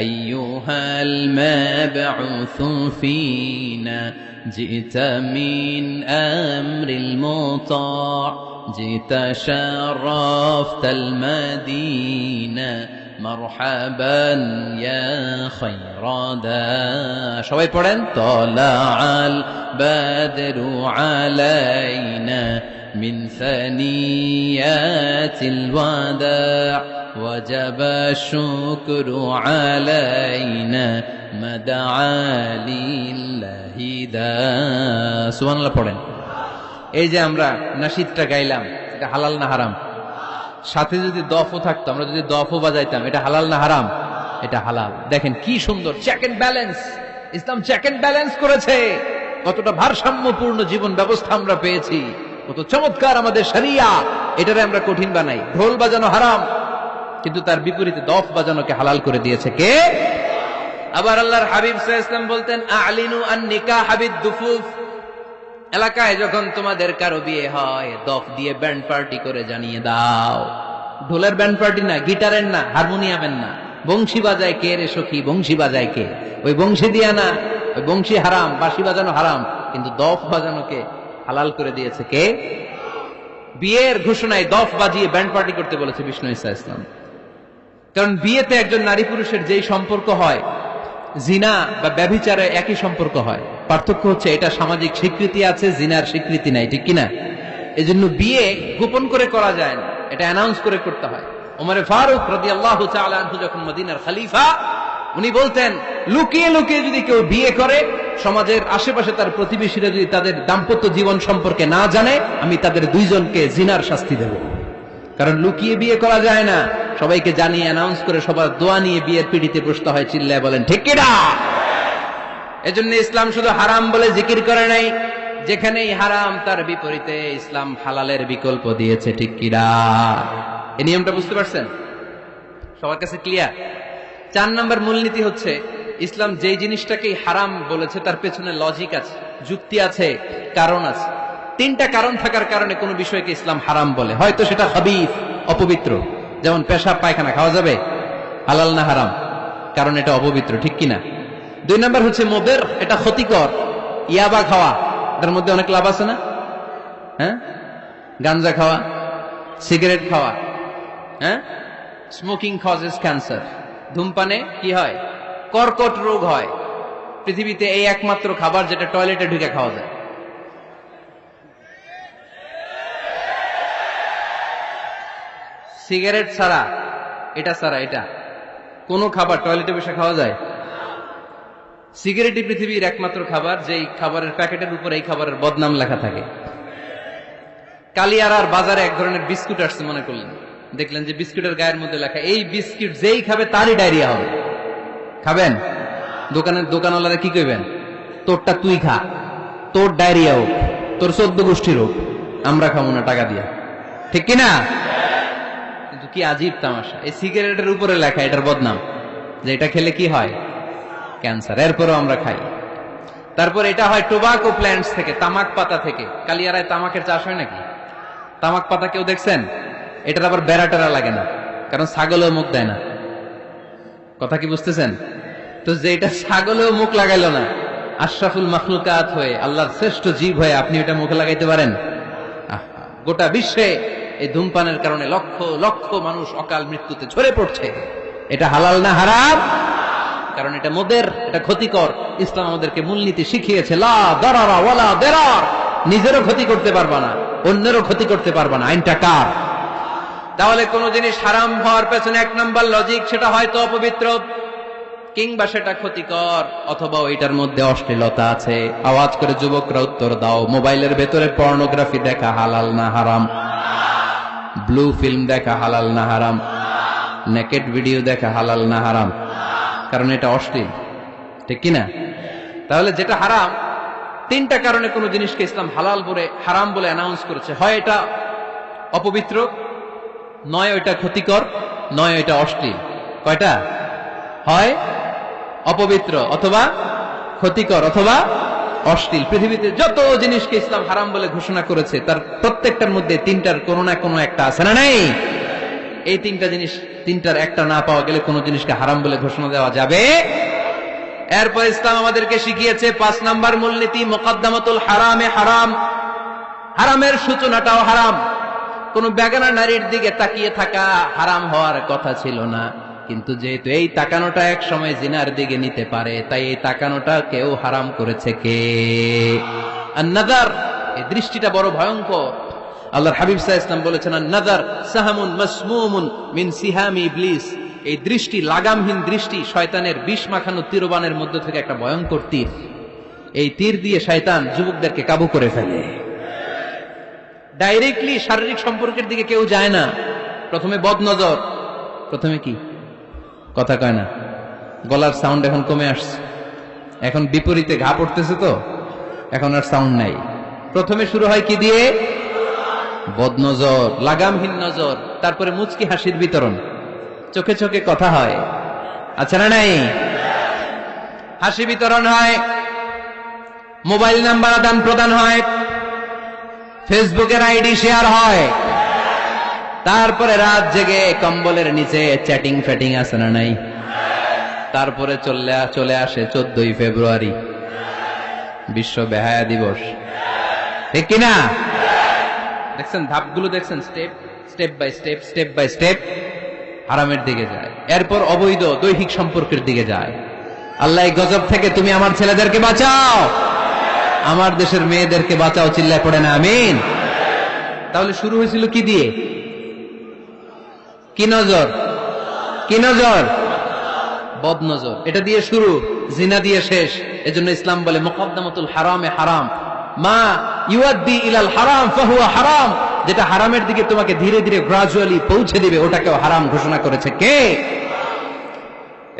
আইয়ুহাল মাবউসু ফিনা جئت من أمر المطاع جئت شرفت المدينة مرحبا يا خير دا সবাই পড়েন طلع البدر علينا من ثنيات الوداع وجب الشكر علينا مدعا لله دا সুবহানাল্লাহ পড়েন। এই যে আমরা নাশিদটা গাইলাম, এটা হালাল না হারাম? সাথে যদি দফও থাকতো, আমরা যদি দফও বাজাইতাম, এটা হালাল না হারাম? এটা হালাল। দেখেন কি সুন্দর check and balance, Islam check and balance করেছে। কতটা ভারসাম্যপূর্ণ জীবন ব্যবস্থা আমরা পেয়েছি, কত চমৎকার আমাদের শরিয়া। এটারে আমরা কঠিন বানাই। ঢোল বাজানো হারাম, কিন্তু তার বিপরীতে দফ বাজানোকে হালাল করে দিয়েছে কে? আবার আল্লাহর হাবিব সাল্লাল্লাহু আলাইহি ওয়াসাল্লাম বলতেন আ'লিনু আন নিকাহ বিদ-দুফুফ, এলাকায় যখন তোমাদের কারো বিয়ে হয় দফ দিয়ে ব্যান্ড পার্টি করে জানিয়ে দাও। ঢোলের ব্যান্ড পার্টি না, গিটারের না, হারমোনিয়ামের না, বংশী বাজায় কে রে সখী? বংশী বাজায় কে? ওই বংশী দিয়া না, ওই বংশী হারাম, বাঁশি বাজানো হারাম, কিন্তু দফ বাজানোকে হালাল করে দিয়েছে কে? বিয়ের ঘোষণায় দফ বাজিয়ে ব্যান্ড পার্টি করতে বলেছে বিষ্ণু ঈসা ইসলাম। কারণ বিয়েতে একজন নারী পুরুষের যেই সম্পর্ক হয়, জিনা বা ব্যভিচারে একই সম্পর্ক হয়। পার্থক্য হচ্ছে এটা সামাজিক স্বীকৃতি আছে, জিনার স্বীকৃতি নাই, ঠিক কিনা? এজন্য বিয়ে গোপন করে করা যায় না, এটা অ্যানাউন্স করে করতে হয়। ওমরে ফারুক রাদিয়াল্লাহু তাআলা আনহু যখন মদিনার খলিফা, উনি বলতেন লুকিয়ে লুকিয়ে যদি কেউ বিয়ে করে, সমাজের আশেপাশে তার প্রতিবেশীরা যদি তাদের দাম্পত্য জীবন সম্পর্কে না জানে, আমি তাদের দুইজনকে জিনার শাস্তি দেব। কারণ লুকিয়ে বিয়ে করা যায় না, সবাইকে জানিয়ে অ্যানাউন্স করে সবার দোয়া নিয়ে বিয়ের পিড়িতে বসতে হয়। চিল্লায় বলেন ঠিক কিনা? এজন্য ইসলাম শুধু হারাম বলে জিকির করে নাই, যেখানেই হারাম তার বিপরীতে ইসলাম হালালের বিকল্প দিয়েছে। ঠিক কিনা? এই নিয়মটা বুঝতে পারছেন? সবার কাছে ক্লিয়ার? 4 নম্বর মূলনীতি হচ্ছে, ইসলাম যেই জিনিসটাকেই হারাম বলেছে তার পেছনে লজিক আছে, যুক্তি আছে, কারণ আছে। 3টা কারণ থাকার কারণে কোন বিষয়কে ইসলাম হারাম বলে। হয়তো সেটা হাবিস, অপবিত্র, যেমন পেশাব পায়খানা খাওয়া যাবে, হালাল না হারাম? কারণ এটা অপবিত্র। ঠিক কিনা? 2 নম্বর হচ্ছে মুদের, এটা ক্ষতিকর। ইয়াবা খাওয়া, এটার মধ্যে অনেক লাভ আছে না? হ্যাঁ, গাঞ্জা খাওয়া, সিগারেট খাওয়া, হ্যাঁ, স্মোকিং কজেস ক্যান্সার। ধূমপানে কি হয়? কর্কট রোগ হয়। পৃথিবীতে এই একমাত্র খাবার যেটা টয়লেটে ঢুকে খাওয়া যায়। সিগারেট ছাড়া, এটা ছাড়া, এটা কোন খাবার টয়লেটে বসে খাওয়া যায়? সিগারেটই পৃথিবীর একমাত্র খাবার যেই খাবারের প্যাকেটের উপর এই খাবারের বদনাম লেখা থাকে। কালিয়ারার বাজারে এক ধরনের বিস্কুট আসছে মনে করলেন, দেখলেন যে বিস্কুটের গায়ের মধ্যে লেখা এই বিস্কুট যেই খাবে তারই ডায়রিয়া হবে। খাবেন? দোকানওয়ালারা কি কইবেন? তোরটা তুই খা, তোর ডায়রিয়া হোক, তোর 14 গোষ্ঠীর হোক, আমরা খাবো না টাকা দিয়া। ঠিক কিনা? কিন্তু কি আজীব তামাশা, এই সিগারেটের উপরে লেখা এটার বদনাম, যে এটা খেলে কি হয়? ক্যান্সার। এরপরও আমরা খাই। তারপর এটা হয় টোবাকো প্ল্যান্টস থেকে, তামাক পাতা থেকে। কালিয়ারায় তামাকের চাষ হয় নাকি? তামাক পাতা কেউ দেখছেন? এটার আবার বেড়াটারা লাগে না, কারণ ছাগলেও মুখ দেয় না। কথা কি বুঝতেছেন? তো যে এটা ছাগলেও মুখ লাগাইল না, আশরাফুল মাখলুকাত হয়ে, আল্লাহর শ্রেষ্ঠ জীব হয়ে আপনি এটা মুখে লাগাইতে পারেন? গোটা বিশ্বে এই ধূমপানের কারণে লক্ষ লক্ষ মানুষ অকাল মৃত্যুতে ঝরে পড়ছে। এটা হালাল না হারাম? কারণ এটা মুদের, এটা ক্ষতিকর। ইসলাম আমাদেরকে মূলনীতি শিখিয়েছে, লা দারারা ওয়ালা দিরার। নিজেরও ক্ষতি করতে পারবা না, অন্যেরও ক্ষতি করতে পারবা না। আইনটা কার? তাহলে কোন জিনিস হারাম হওয়ার পেছনে 1 নম্বর লজিক, সেটা হয়তো অপবিত্র, কিংবা সেটা ক্ষতিকর, অথবা ওইটার মধ্যে অশ্লীলতা আছে। আওয়াজ করে যুবকরা উত্তর দাও, মোবাইলের ভেতরে পর্নোগ্রাফি দেখা হালাল না হারাম? ব্লু ফিল্ম দেখা হালাল না হারাম? নেকেড ভিডিও দেখা হালাল না হারাম? কারণ এটা অশ্লীল। ঠিক কিনা? তাহলে যেটা হারাম, 3টা কারণে কোন জিনিসকে ইসলাম হালাল বলে, হারাম বলে অ্যানাউন্স করেছে। হয় এটা অপবিত্র, নয় ওইটা ক্ষতিকর, নয় ওইটা অশ্লীল। কয়টা? হয় অপবিত্র, অথবা ক্ষতিকর, অথবা অশ্লীল। পৃথিবীতে যত জিনিসকে ইসলাম হারাম বলে ঘোষণা করেছে তার প্রত্যেকটার মধ্যে 3টার কোনো না কোনো একটা আছে না নেই? এই 3টা জিনিস, 3টার একটা না পাওয়া গেলে কোন জিনিসকে হারাম বলে ঘোষণা দেওয়া যাবে? এরপর ইসলাম আমাদেরকে শিখিয়েছে 5 নাম্বার মূলনীতি, মুকদ্দামাতুল হারামে হারাম। হারামের সূচনাটাও হারাম। কোন বেগানা নারীর দিকে তাকিয়ে থাকা হারাম হওয়ার কথা ছিল না, কিন্তু যেহেতু এই তাকানোটা এক সময় জিনার দিকে নিতে পারে, তাই এই তাকানোটা কেউ হারাম করেছে। কে? আন-নাযার। এই দৃষ্টিটা বড় ভয়ঙ্কর। আল্লাহর হাবিব সাল্লাল্লাহু আলাইহি ওয়াসাল্লাম বলেছেন, আন-নাযার সাহামুন মাসমুমুন মিন সিহামি ইবলিস। এই দৃষ্টি, লাগামহীন দৃষ্টি, শয়তানের বিষ মাখানো তীরবানের মধ্য থেকে একটা ভয়ঙ্কর তীর। এই তীর দিয়ে শয়তান যুবকদেরকে কাবু করে ফেলে। ডাইরেক্টলি শারীরিক সম্পর্কের দিকে কেউ যায় না, প্রথমে বদনজর। প্রথমে কি? কথা কয় না, গলার সাউন্ড এখন কমে আসছে, এখন বিপরীতে ঘা পড়তেছে, তো এখন আর সাউন্ড নাই। প্রথমে শুরু হয় কি দিয়ে? বদনজর, লাগামহীন নজর। তারপরে মুচকি হাসির বিতরণ, চোখে চোখে কথা হয়, আচ্ছা না নাই? হাসি বিতরণ হয়, মোবাইল নাম্বার আদান প্রদান হয়, ফেসবুকের আইডি শেয়ার হয়, তারপরে রাত জেগে কম্বলের নিচে চ্যাটিং ফ্যাটিং আছে না নাই? তারপরে চলে আসে 14ই ফেব্রুয়ারি, বিশ্ব বেহায়া দিবস। ঠিক কিনা? দেখছেন ধাপগুলো, দেখছেন স্টেপ বাই স্টেপ হারামের দিকে যায়। এরপর অবৈধ দৈহিক সম্পর্কের দিকে যায়। আল্লাহ এই গজব থেকে তুমি আমার ছেলেদেরকে বাঁচাও, আমার দেশের মেয়েদেরকে বাঁচাও। চিল্লায় পড়ে না আমিন? তাহলে শুরু হয়েছিল কি দিয়ে? কি নজর? কি নজর? বদ নজর। এটা দিয়ে শুরু, জিনা দিয়ে শেষ। এজন্য ইসলাম বলে মুকদ্দামাতুল হারামে হারাম, মা ইউআদ্দি ইলাল হারাম ফাহুয়া হারাম। যেটা হারামের দিকে তোমাকে ধীরে ধীরে গ্রাজুয়ালি পৌঁছে দিবে, ওটাকেও হারাম ঘোষণা করেছে কে?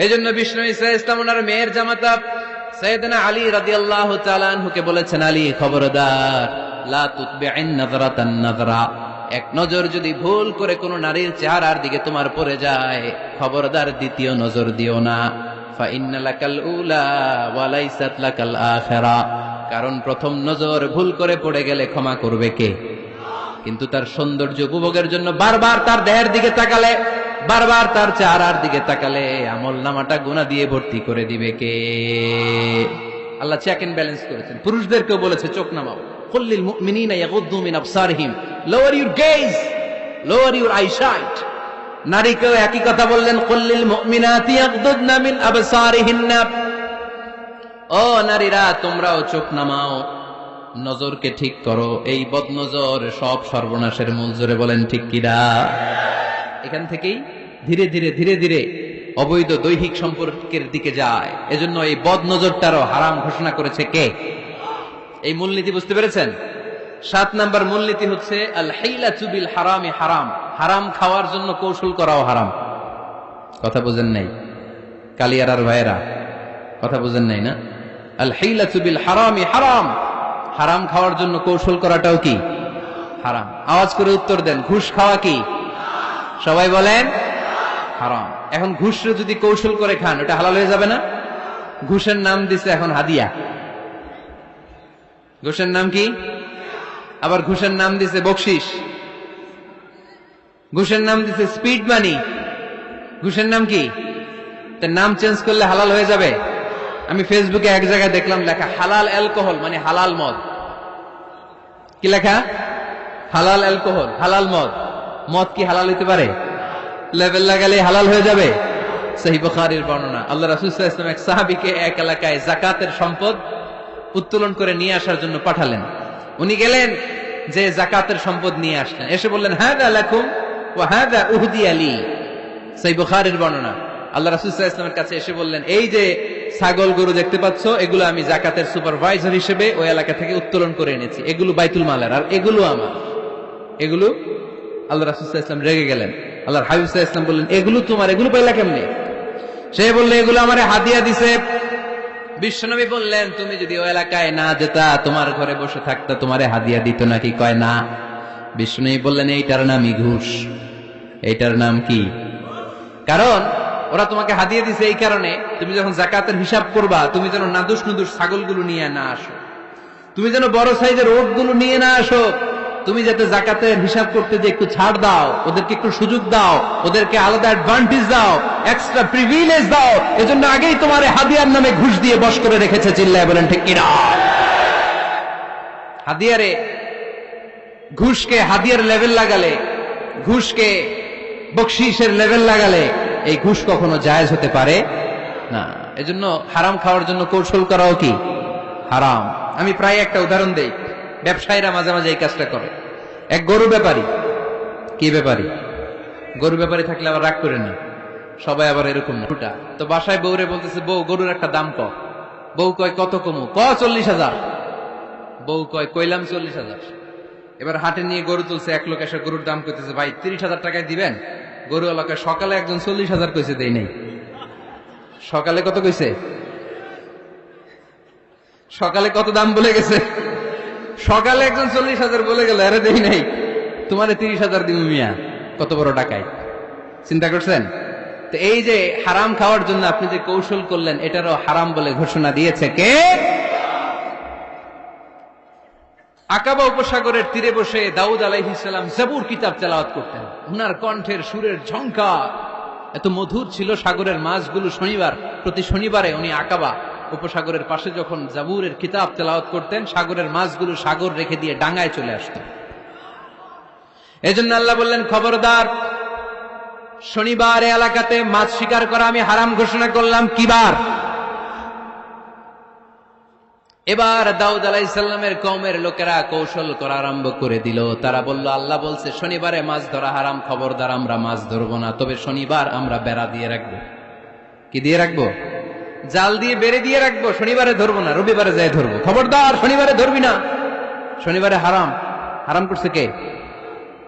এজন্য বিষ্ণু ঈসা ইসলাম ওনার মেয়ের জামাতা সাইয়েদনা আলী রাদিয়াল্লাহু তাআলা আনহুকে বলেছেন, আলী খবরদার, লা তুতবি'ন নাযরাতান নাযরা, এক নজর যদি ভুল করে কোন নারীর চেহারার দিকে তোমার পড়ে যায়, খবরদার দ্বিতীয় নজর দিও না। ফা ইন্না লাকাল উলা ওয়া লাইসাত লাকাল আখিরা, কারণ প্রথম নজর ভুল করে পড়ে গেলে ক্ষমা করবে কে? কিন্তু তার সৌন্দর্য উপভোগের জন্য বারবার তার দেহের দিকে তাকালে, বারবার তার চেহারার দিকে তাকালে আমল নামাটা গুনাহ দিয়ে ভর্তি করে দিবে কে? আল্লাহ চেক এন্ড ব্যালেন্স করেছেন। পুরুষদেরকেও বলেছে চোখ নামাও, কুল্লিল মুমিনিনা ইয়াগুদ্দু মিন আবসারিহিম, lower your gaze, lower your eyesight. নারীকেও একই কথা বললেন, কুল্লিল মুমিনাতি ইয়াগুদ্দুনা মিন আবসারিহিন্না, ও নারীরা তোমরাও চোখ নামাও, নজরকে ঠিক করো। এই বদনজর সব সর্বনাশের মূল। জোরে বলেন ঠিক কিনা? এখান থেকেই ধীরে ধীরে ধীরে ধীরে অবৈধ দৈহিক সম্পর্কের দিকে যায়। এজন্য এই বদনজরটারও হারাম ঘোষণা করেছে কে? এই মূলনীতি বুঝতে পেরেছেন? 7 নাম্বার মূলনীতি হচ্ছে আল হিলাতু বিল হারামি হারাম, হারাম খাওয়ার জন্য কৌশল করাও হারাম। কথা বুঝেন নাই কালিয়ারার ভাইয়েরা? কথা বুঝেন নাই না? আল হিলাতু বিল হারামি হারাম, হারাম খাওয়ার জন্য কৌশল করাটাও কি হারাম? আওয়াজ করে উত্তর দেন, ঘুষ খাওয়া কি? সবাই বলেন হারাম। এখন ঘুষ যদি কৌশল করে খান, ওটা হালাল হয়ে যাবে না? ঘুষের নাম দিছে এখন হাদিয়া। ঘুষের নাম কি? আবার ঘুষের নাম দিছে বকশিস, ঘুষের নাম দিছে স্পিড মানি। ঘুষের নাম কি? তার নাম চেঞ্জ করলে হালাল হয়ে যাবে? আমি ফেসবুকে এক জায়গায় দেখলাম লেখা হালাল অ্যালকোহল, মানে হালাল মদ। কি লেখা? হালাল অ্যালকোহল, হালাল মদ। মদ কি হালাল হইতে পারে? লেবেল লাগালে হালাল হয়ে যাবে? সহিহ বুখারীর বর্ণনা, আল্লাহ রাসূল সাল্লাল্লাহু আলাইহি ওয়াসাল্লাম এক সাহাবীকে এক এলাকায় যাকাতের সম্পদ উত্তোলন করে নিয়ে আসার জন্য পাঠালেন। উনি গেলেন, যে যাকাতের সম্পদ নিয়ে আসলেন, এসে বললেন হাযা লাকুম ওয়া হাযা উহদিয়া লি। সহিহ বুখারীর বর্ণনা, আল্লাহ রাসূল সাল্লাল্লাহু আলাইহি ওয়াসাল্লামের কাছে এসে বললেন, এই যে ছাগল গরু দেখতে পাচ্ছ, এগুলো আমি যাকাতের সুপারভাইজার হিসেবে ওই এলাকা থেকে উত্তোলন করে এনেছি, এগুলো বাইতুল মালের, আর এগুলো আমার। এগুলো? আল্লাহ রাসূল সাল্লাল্লাহু আলাইহি ওয়াসাল্লাম রেগে গেলেন। আল্লাহর হাবিব সাল্লাল্লাহু আলাইহি ওয়াসাল্লাম বললেন, এগুলো তোমার, এগুলো পাইলা কেমনে? সে বলল, এগুলো আমারে হাদিয়া দিছে। বিশ্বনবী বললেন, তুমি যদি ওই এলাকায় না যেতা, তোমার ঘরে বসে থাকতা, তোমারে হাদিয়া দিত নাকি? কয় না। বিশ্বনবী বললেন, এইটার নামই ঘুষ। এইটার নাম কি? কারণ ওরা তোমাকে হাদিয়া দিছে এই কারণে, তুমি যখন যাকাতের হিসাব করবা, তুমি যেন নাদুস নুদুস ছাগলগুলো নিয়ে না আসো, তুমি যেন বড় সাইজের ওটগুলো নিয়ে না আসো, তুমি যাতে যাকাতের হিসাব করতে যে একটু ছাড় দাও, ওদেরকে একটু সুযোগ দাও, ওদেরকে আলাদা অ্যাডভান্টেজ দাও, এক্সট্রা প্রিভিলেজ দাও, এজন্য আগেই তোমার হাদিয়ার নামে ঘুষ দিয়ে বশ করে রেখেছে। চিল্লায় বলেন ঠিক কিনা? হাদিয়ারে, ঘুষকে হাদিয়ার লেভেল লাগালে, ঘুষকে বকশিসের লেভেল লাগালে এই ঘুষ কখনো জায়েজ হতে পারে না। এজন্য হারাম খাওয়ার জন্য কৌশল করাও কি হারাম। আমি প্রায় একটা উদাহরণ দেই, ব্যবসায়ীরা মাঝে মাঝে এই কাজটা করে। এক গরু ব্যাপারী, কি ব্যাপারী? গরু ব্যাপারী থাকলে আবার রাগ করে না, সবাই আবার এরকম না। তো বাসায় বউরে বলতেছে, বউ গরুর একটা দাম ক। বউ কয় কত কমু? 40,000। বউ কয় কইলাম 40,000। এবার হাটে নিয়ে গরু তুলছে, এক লোক এসে গরুর দাম কইতেছে, ভাই 30,000 টাকায় দিবেন? গরু এলাকায় সকালে একজন 40,000 কইছে, দেই নাই। সকালে কত কইছে? সকালে কত দাম বলে গেছে? সকালে একজন 40,000 বলে গেল, আরে দেই নাই, তোমারে 30,000 দিব মিয়া। কত বড় টাকায়! চিন্তা করছেন? তো এই যে হারাম খাওয়ার জন্য আপনি যে কৌশল করলেন, এটারও হারাম বলে ঘোষণা দিয়েছে কে? আকাবা উপসাগরের তীরে বসে দাউদ আলাইহিস সালাম জাবুর কিতাব তেলাওয়াত করতেন। উনার কণ্ঠের সুরের ঝংকার এত মধুর ছিল, সাগরের মাছগুলো প্রতি শনিবারে উনি আকাবা উপসাগরের পাশে যখন জাবুরের কিতাব তেলাওয়াত করতেন, সাগরের মাছগুলো সাগর রেখে দিয়ে ডাঙায় চলে আসত। এজন্য আল্লাহ বললেন, খবরদার, শনিবার এলাকাতে মাছ শিকার করা আমি হারাম ঘোষণা করলাম। কি বার? এবার দাউদ আলাইহিস সালামের কওমের লোকেরা কৌশল করা আরম্ভ করে দিল। তারা বলল, আল্লাহ বলছে শনিবারে মাছ ধরা হারাম, খবরদার আমরা মাছ ধরবো না, তবে শনিবার আমরা বেড়া দিয়ে রাখবো। কি দিয়ে রাখবো? জাল দিয়ে বেড়ে দিয়ে রাখবো, শনিবারে ধরবো না, রবিবারে যাই ধরবো। খবরদার শনিবারে ধরবি না, শনিবারে হারাম। হারাম করছে কে?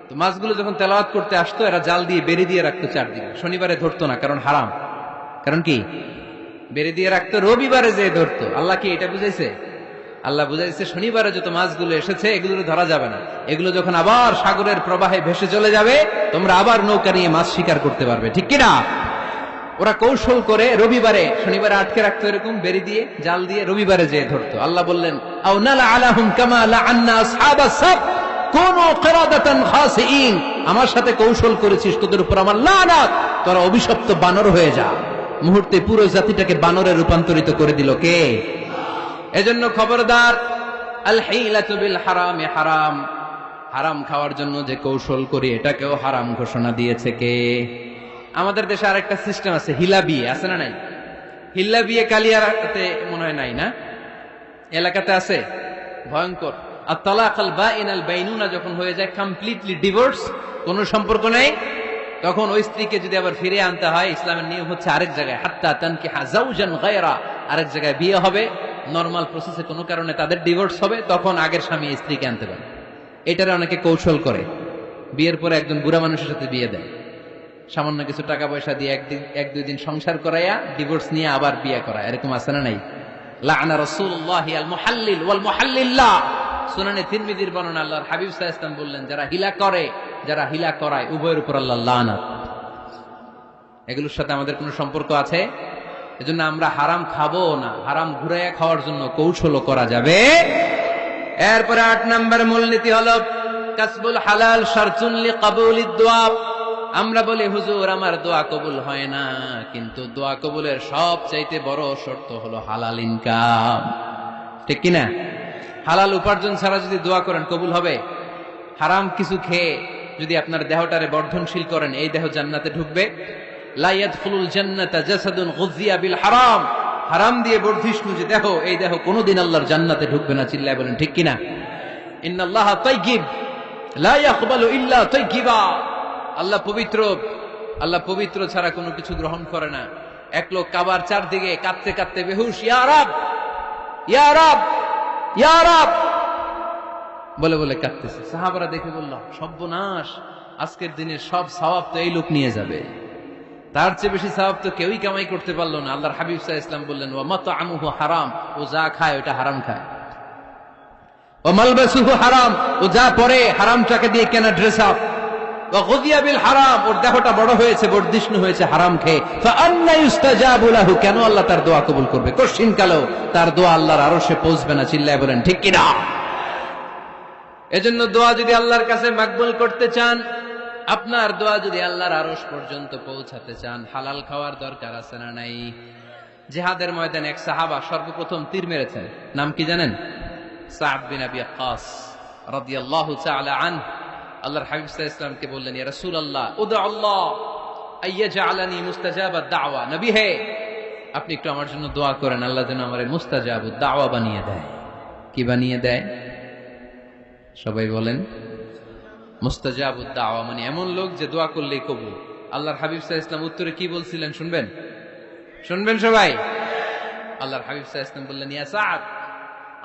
তো মাছগুলো যখন তেলাওয়াত করতে আসতো এরা জাল দিয়ে বেড়ে দিয়ে রাখতো চারদিকে, শনিবারে ধরতো না, কারণ হারাম। কারণ কি? বেড়ে দিয়ে রাখতো, রবিবারে যে ধরতো। আল্লাহ কি এটা বুঝাইছে? আল্লাহ বুঝাইছে শনিবারে যত মাছগুলো এসেছে এগুলো ধরা যাবে না, এগুলো যখন আবার সাগরের প্রবাহে ভেসে চলে যাবে তোমরা আবার নৌকা নিয়ে মাছ শিকার করতে পারবে, ঠিক কিনা? ওরা কৌশল করে রবিবারে, শনিবারে আটকে রাখতো এরকম বেড়ে দিয়ে জাল দিয়ে, রবিবারে যেয়ে ধরতো। আল্লাহ বললেন, আও নালা আলাহুম কামা লাআন্না আসহাবাস সাব কুনু কিরাদাতান খাসিইন, আমার সাথে কৌশল করেছিস, তোদের উপর আমার লানাত, তোরা অভিশপ্ত বানর হয়ে যা। মুহূর্তে পুরো জাতিটাকে বানরে রূপান্তরিত করে দিল কে? এজন্য খবরদার, আল হিলাতু বিল হারামে হারাম, হারাম খাওয়ার জন্য যে কৌশল করি এটাকেও হারাম ঘোষণা দিয়েছে কে? আমাদের দেশে আরেকটা সিস্টেম আছে, হিলা বিয়ে আছে না নাই? হিল্লা বিয়ে কালিয়াতে মনে হয় নাই না? এলাকাতে আছে, ভয়ঙ্কর। আর তালাক আল বাইন আল বাইনুনা যখন হয়ে যায় কমপ্লিটলি ডিভোর্স, কোনো সম্পর্ক নেই, তখন ওই স্ত্রীকে যদি আবার ফিরে আনতে হয়, ইসলামের নিয়ম হচ্ছে আরেক জায়গায় হাত্তা তানকিহা যাওজান গায়রা, আরেক জায়গায় বিয়ে হবে, নরমাল প্রসেসে কোনো কারণে তাদের ডিভোর্স হবে, তখন আগের স্বামী স্ত্রীকে আনতে পারে। এটারে অনেকে কৌশল করে, বিয়ের পরে একজন বুড়া মানুষের সাথে বিয়ে দেয়, সামান্য কিছু টাকা পয়সা দিয়ে এক দুই দিন সংসার করাইয়া ডিভোর্স নিয়ে আবার বিয়ে করায়, এরকম আছে না নাই? লাআনা রাসূলুল্লাহি আল মুহাল্লিল ওয়াল মুহাল্লিল্লাহ, সুনানে তিরমিজির বর্ণনা, আল্লাহর হাবিব সাল্লাল্লাহু আলাইহি ওয়াসাল্লাম বললেন, যারা হিলা করে, যারা হিলা করায়, উভয়ের উপর আল্লাহর লানাত। এগুলোর সাথে আমাদের কোনো সম্পর্ক আছে? এজন্য আমরা হারাম খাবো না, হারাম ঘুরাইয়া খাওয়ার জন্য কৌশলও করা যাবে। এরপরে ৮ নম্বর মূলনীতি হলো কাসবুল হালাল শারতুন লিকাবুলিদ দুআ। আমরা বলি, হুজুর আমার দোয়া কবুল হয় না, কিন্তু দোয়া কবুলের সবচাইতে বড় শর্ত হলো হালাল ইনকাম, ঠিক কিনা? হালাল উপার্জন ছাড়া যদি দোয়া করেন কবুল হবে? হারাম কিছু খেয়ে যদি আপনার দেহটারে বর্ধনশীল করেন, এই দেহ জান্নাতে ঢুকবে? লা ইয়াদখুলুল জান্নাতা জাসাদুন গুযিয়া বিল হারাম, হারাম দিয়ে বর্ধিষ্ণু যে দেহ, এই দেহ কোনোদিন আল্লাহর জান্নাতে ঢুকবে না। চিল্লায় বলেন ঠিক কিনা? ইন্নাল্লাহা তাইয়্যিব লা ইয়াকবালু ইল্লা তাইয়্যিবা, আল্লাহ পবিত্র, আল্লাহ পবিত্র ছাড়া কোনো কিছু গ্রহণ করে না। এক লোক কাবার চারদিকে কাঁদতে কাঁদতে বেহুশ, ইয়া রাব ইয়া রাব ইয়া রাব বলে বলে কাঁদতেছে। সাহাবারা দেখে বলল, সর্বনাশ, আজকের দিনের সব সওয়াব তো এই লোক নিয়ে যাবে, তার চেয়ে বেশি সওয়াব তো কেউই কামাই করতে পারলো না। আল্লাহর হাবিব সাল্লাল্লাহু আলাইহি ওয়াসাল্লাম বললেন, ওয়া মাতআমুহু হারাম, ও যা খায় ওটা হারাম খায়। ওয়া মালবাসুহু হারাম, ও যা পরে হারাম টাকা দিয়ে কেনা ড্রেস আপ। ওয়া গুযিয়া বিল হারাম, ওর দেহটা বড় হয়েছে, বর্ধিষ্ণু হয়েছে হারাম খেয়ে। ফাআন্না ইউস্তাজাবু লাহু, কেন আল্লাহ তার দোয়া কবুল করবে? কঠিন কালেও তার দোয়া আল্লাহর আরশে পৌঁছবে না। চিল্লায় বলেন ঠিক কিনা? এজন্য দোয়া যদি আল্লাহর কাছে মাকবুল করতে চান, আপনার দোয়া যদি আল্লাহর আরশ পর্যন্ত পৌঁছাতে চান, হালাল খাওয়ার দরকার আছে না নাই? জিহাদের ময়দানে এক সাহাবা সর্বপ্রথম তীর মেরেছেন, নাম কি জানেন? সাদ বিন আবি ওয়াক্কাস রাদিয়াল্লাহু তাআলা আনহু। আল্লাহর হাবিব সাল্লাল্লাহু আলাইহি ওয়াসাল্লামকে বললেন, ইয়া রাসূলুল্লাহ উদু আল্লাহ আইয়াজআলানি মুস্তাজাবাদ দাওয়া, নবী হে আপনি একটু আমার জন্য দোয়া করেন, আল্লাহ যেন আমারে মুস্তাজাবুদ দাওয়া বানিয়ে দেয়। কি বানিয়ে দেয়? সবাই বলেন মুস্তাজাবুদ দাওয়া মানে এমন লোক যে দোয়া করলেই কবুল। আল্লাহর হাবিব সাল্লাল্লাহু আলাইহি ওয়াসাল্লাম উত্তরে কি বলছিলেন শুনবেন? শুনবেন সবাই? আল্লাহর হাবিব সাল্লাল্লাহু আলাইহি ওয়াসাল্লাম বললেন, ইয়া সাদ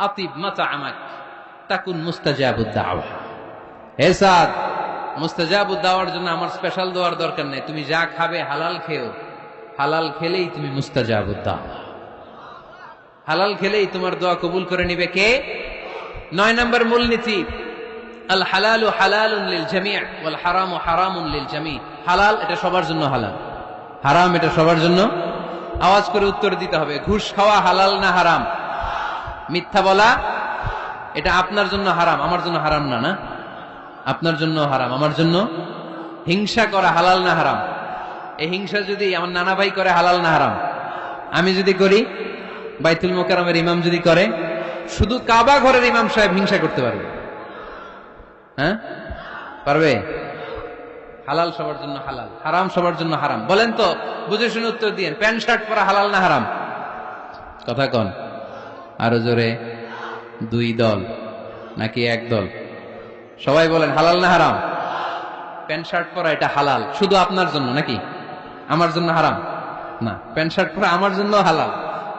আতিব মাতআমাক তাকুন মুস্তাজাবুদ দাওয়া। হে সাদ, মুস্তাজাবুদ দাওয়ার জন্য আমার স্পেশাল দোয়ার দরকার নেই, তুমি যা খাবে হালাল খেও, হালাল খেলেই তুমি মুস্তাজাবুদ দাওয়া। হালাল খেলেই তোমার দোয়া কবুল করে নিবে কে? ৯ নম্বর মূলনীতি, আল হালালু হালালুন লিল জামি' ওয়াল হারামু হারামুন লিল জামি'। হালাল এটা সবার জন্য হালাল, হারাম এটা সবার জন্য। আওয়াজ করে উত্তর দিতে হবে, ঘুষ খাওয়া হালাল না হারাম? মিথ্যা বলা এটা আপনার জন্য হারাম, আমার জন্য হারাম না? না, আপনার জন্য হারাম, আমার জন্য। হিংসা করা হালাল না হারাম? এই হিংসা যদি আমার নানা ভাই করে হালাল না হারাম? আমি যদি করি, বাইতুল মুকাররমের ইমাম যদি করে, শুধু কাবা ঘরের ইমাম সাহেব হিংসা করতে পারবে? হ্যাঁ পারবে? হালাল সবার জন্য হালাল, হারাম সবার জন্য হারাম। বলেন তো, বুঝে শুনে উত্তর দিয়েন, প্যান্ট শার্ট পরা হালাল না হারাম? কথা কন আরো জোরে। দুই দল নাকি এক দল? সবাই বলেন হালাল না হারাম? প্যান্ট শার্ট পরা এটা হালাল শুধু আপনার জন্য নাকি? আমার জন্য হারাম না। প্যান্ট শার্ট পরা আমার জন্য হালাল,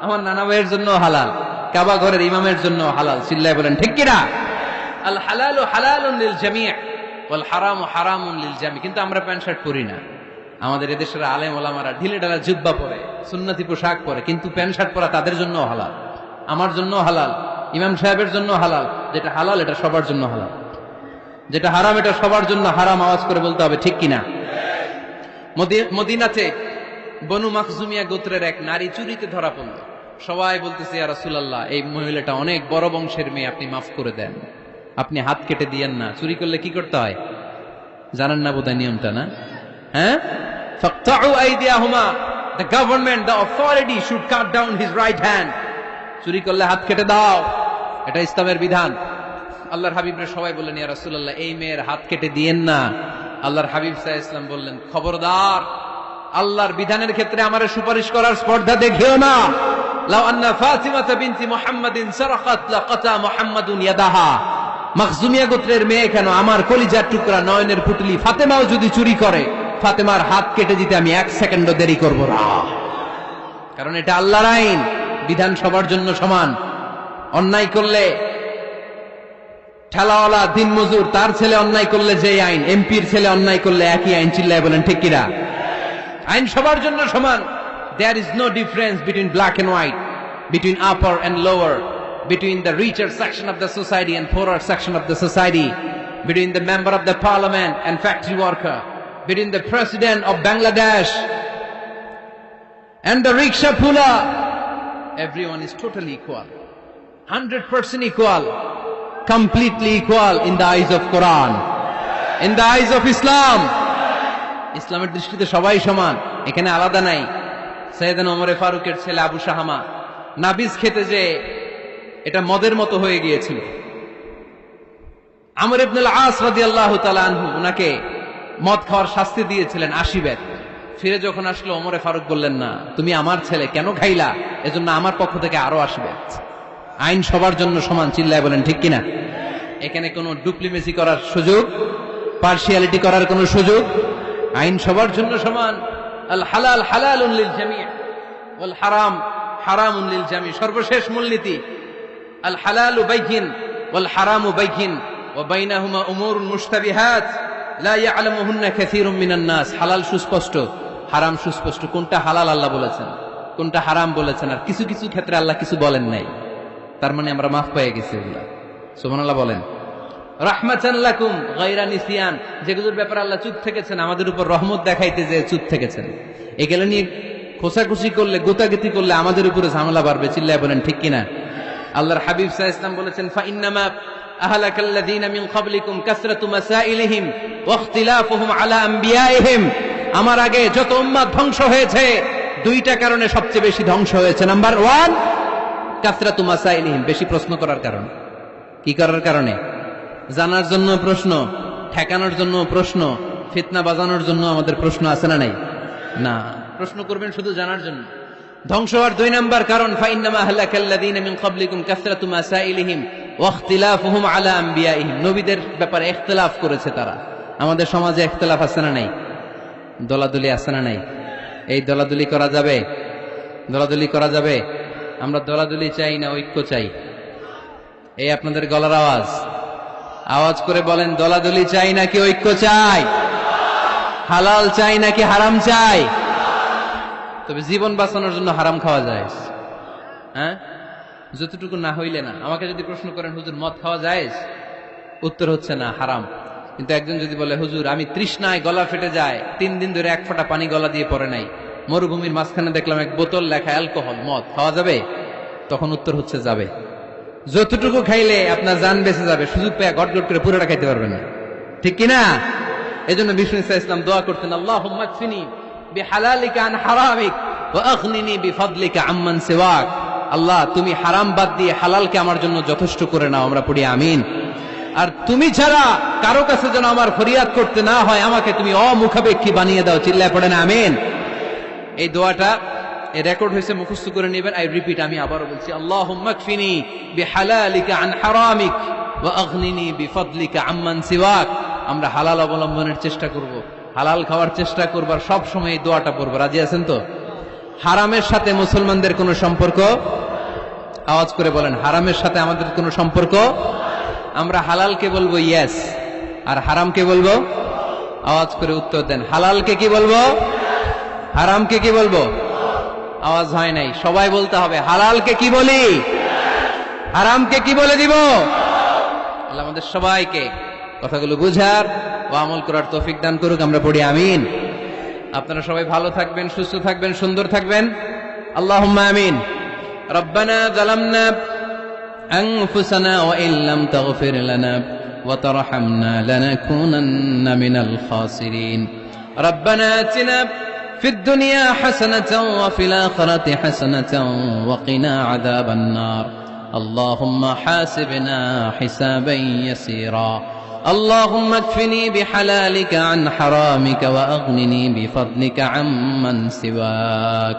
আমার নানা ভাইয়ের জন্য হালাল, কাবা ঘরের ইমামের জন্য হালাল। চিল্লায় বলেন ঠিক কিনা? আল হালালু হালালুন লিল জামি' ওয়াল হারামু হারামুন লিল জামি'। কিন্তু আমরা প্যান্ট শার্ট পরি না। আমাদের এদেশের আলেম ওলামারা ঢিলে ঢালা জুব্বা পরে, সুন্নতি পোশাক পরে, কিন্তু প্যান্ট শার্ট পরা তাদের জন্য হালাল, আমার জন্য হালাল, ইমাম সাহেবের জন্য হালাল। যেটা হালাল এটা সবার জন্য হালাল, যেটা হারাম এটা সবার জন্য হারাম। আওয়াজ করে বলতে হবে ঠিক কিনা? মদিনাতে বনু মাখজুমিয়া গোত্রের এক নারী চুরিতে ধরা পড়ল। সবাই বলতেছে ইয়া রাসূলুল্লাহ, এই মহিলাটা অনেক বড় বংশের মেয়ে, আপনি মাফ করে দেন, আপনি হাত কেটে দিয়েন না। চুরি করলে কি করতে হয় জানেন না বোধহয় নিয়মটা, না? হ্যাঁ, ফাকতাউ আইদিয়াহুমা, the government, the authority should cut down his right hand. চুরি করলে হাত কেটে দাও, এটা ইসলামের বিধান। আল্লাহর হাবিবরা সবাই বললেন ইয়া রাসূলুল্লাহ, এই মেয়ের হাত কেটে দিয়েন না। আল্লাহর হাবিব সাল্লাল্লাহু আলাইহি ওয়াসাল্লাম বললেন, খবরদার, আল্লাহর বিধানের ক্ষেত্রে আমারে সুপারিশ করার স্পর্ধা দেখিও না। লাউ আন্না ফাতিমাতা বিনতি মুহাম্মাদিন সারাকাত লাকাতা মুহাম্মাদুন ইয়াদাহা। মাখজুমিয়া গোত্রের মেয়ে কেন, আমার কলিজার টুকরা নয়নের পুতলি ফাতেমাও যদি চুরি করে, ফাতেমার হাত কেটে দিতে আমি এক সেকেন্ডও দেরি করব না। কারণ এটা আল্লাহর আইন, বিধান সবার জন্য সমান। অন্যায় করলে ঠেলাওয়ালা দিনমজুর তার ছেলে অন্যায় করলে যে আইন, এমপির ছেলে অন্যায় করলে একই আইন। চিল্লায় বলেন ঠিক কিনা? আইন সবার জন্য সমান। There is no difference between black and white, between upper and lower, between the richer section of the society and poorer section of the society, between the member of the parliament and factory worker, between the president of Bangladesh and the rickshaw puller. Everyone is totally equal, 100% equal, completely equal in the eyes of Quran, in the eyes of Islam. ইসলামের দৃষ্টিতে সবাই সমান, এখানে আলাদা নাই। সাইয়েদনা ওমর ফারুকের ছেলে আবু শাহামা নাবিজ খেতে যে এটা মদের মতো হয়ে গিয়েছিল। আমর ইবনুল আস রাদিয়াল্লাহু তাআলা আনহু উনাকে মদ খাওয়ার শাস্তি দিয়েছিলেন 80 বেত। ফিরে যখন আসলো ওমরে ফারুক বললেন, না, তুমি আমার ছেলে কেন খাইলা, এজন্য আমার পক্ষ থেকে আরো 80 বেত। আইন সবার জন্য সমান। চিল্লায় বলেন ঠিক কিনা? এখানে কোনো ডুপ্লিমেসি করার সুযোগ, পার্সিয়ালিটি করার কোনো সুযোগ, আইন সবার জন্য সমান। আল হালাল হালালুন লিল জামি' ওয়াল হারাম হারামুন লিল জামি'। সর্বশেষ মূলনীতি, আল হালালু বাইয়িন ওয়াল হারামু বাইয়িন ওয়া বাইনাহুমা উমুরুন মুশতাবিহাত লা ইয়ালামুহুন্না কাসীরুম মিনান নাস। হালাল সুস্পষ্ট, হারাম সুস্পষ্ট। কোনটা হালাল আল্লাহ বলেছেন, কোনটা হারাম বলেছেন, আর কিছু কিছু ক্ষেত্রে আল্লাহ কিছু বলেন নাই। তার মানে আমরা মাফ পেয়ে গেছি এগুলা। সুবহানাল্লাহ বলেন। রাহমাতান লাকুম গায়রা নিসিয়ান, যেগুলোর ব্যাপারে আল্লাহ চুপ থেকেছেন, আমাদের উপর রহমত দেখাইতে যে চুপ থেকেছেন। এগুলো নিয়ে খোসাখুশি করলে, গোতাগতি করলে আমাদের উপরে ঝামেলা বাড়বে। চিল্লায় বলেন ঠিক কিনা? আল্লাহর হাবিব সাল্লাল্লাহু আলাইহি ওয়াসাল্লাম বলেছেন, ফাইন্নামা আহলাকাল্লাযীনা মিন ক্বাবলিকুম কাসরাতু মাসাইলিহিম ওয়া ইখতিলাফুহুম আলা আমবিয়াইহিম। আমার আগে যত উম্মাত ধ্বংস হয়েছে, দুইটা কারণে সবচেয়ে বেশি ধ্বংস হয়েছে। নাম্বার 1, কাসরাতু মাসাইলিহিম, বেশি প্রশ্ন করার কারণে। কি করার কারণে? জানার জন্য প্রশ্ন, ঠেকানোর জন্য প্রশ্ন, ফিতনা বাজানোর জন্য আমাদের প্রশ্ন আছে না নাই? না, প্রশ্ন করবেন শুধু জানার জন্য। ধ্বংস হওয়ার 2 নাম্বার কারণ, ফাইন্নামা আহলাকাল্লাযীনা মিন ক্বাবলিকুম কাসরাতু মাসাইলিহিম ওয়া ইখতিলাফুহুম আলা আমবিয়াইহিম। নবীদের ব্যাপারে ইখতিলাফ করেছে তারা। আমাদের সমাজে ইখতিলাফ আছে না নাই? দলাদলি আছে না নাই? এই দলাদলি করা যাবে? দলাদলি করা যাবে? আমরা দলাদলি চাই না ঐক্য চাই? এই আপনাদের গলার আওয়াজ, আওয়াজ করে বলেন, দলাদলি চাই নাকি ঐক্য চাই? হালাল চাই নাকি হারাম চাই? তবে জীবন বাঁচানোর জন্য হারাম খাওয়া যায়, হ্যাঁ, যতটুকু না হইলে না। আমাকে যদি প্রশ্ন করেন, হুজুর মদ খাওয়া যায়? উত্তর হচ্ছে না, হারাম। কিন্তু একজন যদি বলে, হুজুর আমি তৃষ্ণায় গলা ফেটে যায়, 3 দিন ধরে 1 ফোঁটা পানি গলা দিয়ে পড়ে নাই, মরুভূমির মাঝখানে দেখলাম এক বোতল লেখা অ্যালকোহল, মদ, খাওয়া যাবে? তখন উত্তর হচ্ছে যাবে। যতটুকু খাইলে আপনার জান বেঁচে যাবে, সুযোগ পেয়ে গট গট করে পুরোটা খাইতে পারবেন না, ঠিক কিনা? এজন্য বিষ্ণু ইসলাম দোয়া করতেন, আল্লাহুম্মা কফিনি বিহালালিকা আন হারামিক ওয়া আগনিনি বিফাদলিকা আম্মান সিওয়াক। আল্লাহ, তুমি হারাম বাদ দিয়ে হালালকে আমার জন্য যথেষ্ট করে নাও। আমরা পড়ি আমিন। আর তুমি ছাড়া কারো কাছে যেন আমার ফরিয়াদ করতে না হয়, আমাকে তুমি অমুখাপেক্ষী বানিয়ে দাও। চিল্লায় পড়েন আমিন। এই দোয়াটা এই রেকর্ড হয়েছে, মুখস্থ করে নেবেন। আই রিপিট, আমি আবারও বলছি, আল্লাহুম্মা কফিনি বিহালালিকা আন হারামিক ওয়া আগনিনি বিফদলিকা আম্মান সিওয়াক। আমরা হালাল অবলম্বনের চেষ্টা করব, হালাল খাওয়ার চেষ্টা করব, আর সব সময় এই দোয়াটা পড়ব। রাজি আছেন তো? হারামের সাথে মুসলমানদের কোনো সম্পর্ক? আওয়াজ করে বলেন, হারামের সাথে আমাদের কোনো সম্পর্ক? আমরা হালালকে বলবো ইয়েস, আর হারামকে বলবো? আওয়াজ করে উত্তর দেন। হালালকে কি বলবো, হারামকে কি বলবো? আওয়াজ হয় নাই, সবাই বলতে হবে। হালালকে কি বলি, হারামকে কি বলে দিব? আল্লাহ আমাদের সবাইকে কথাগুলো বুঝার ও আমল করার তৌফিক দান করুক। আমরা পড়ি আমিন। আপনারা সবাই ভালো থাকবেন, সুস্থ থাকবেন, সুন্দর থাকবেন। আল্লাহুম্মা আমিন। রব্বানা যালামনা আনফুসানা ওয়া ইল্লাম তাগফির লানা ওয়া তারহামনা লানাকুনান্না মিনাল খাসিরিন। রব্বানা আতিনা ফিদ দুনিয়া হাসানাতাও ওয়া ফিল আখিরাতি হাসানাতাও ওয়া কিনা আযাবান নার। আল্লাহুম্মা হাসিবনা হিসাবান ইয়াসীরা। اللهم اكفني بحلالك عن حرامك وأغنني بفضلك عمن سواك.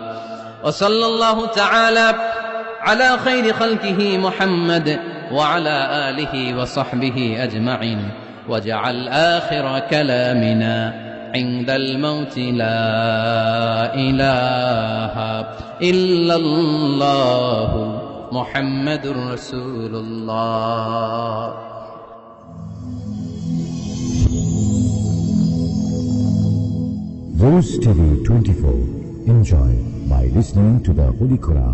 وصلى الله تعالى على خير خلقه محمد وعلى آله وصحبه أجمعين. وجعل آخر كلامنا عند الموت لا إله إلا الله محمد رسول الله. Rose TV 24. Enjoy by listening to the Holy Quran.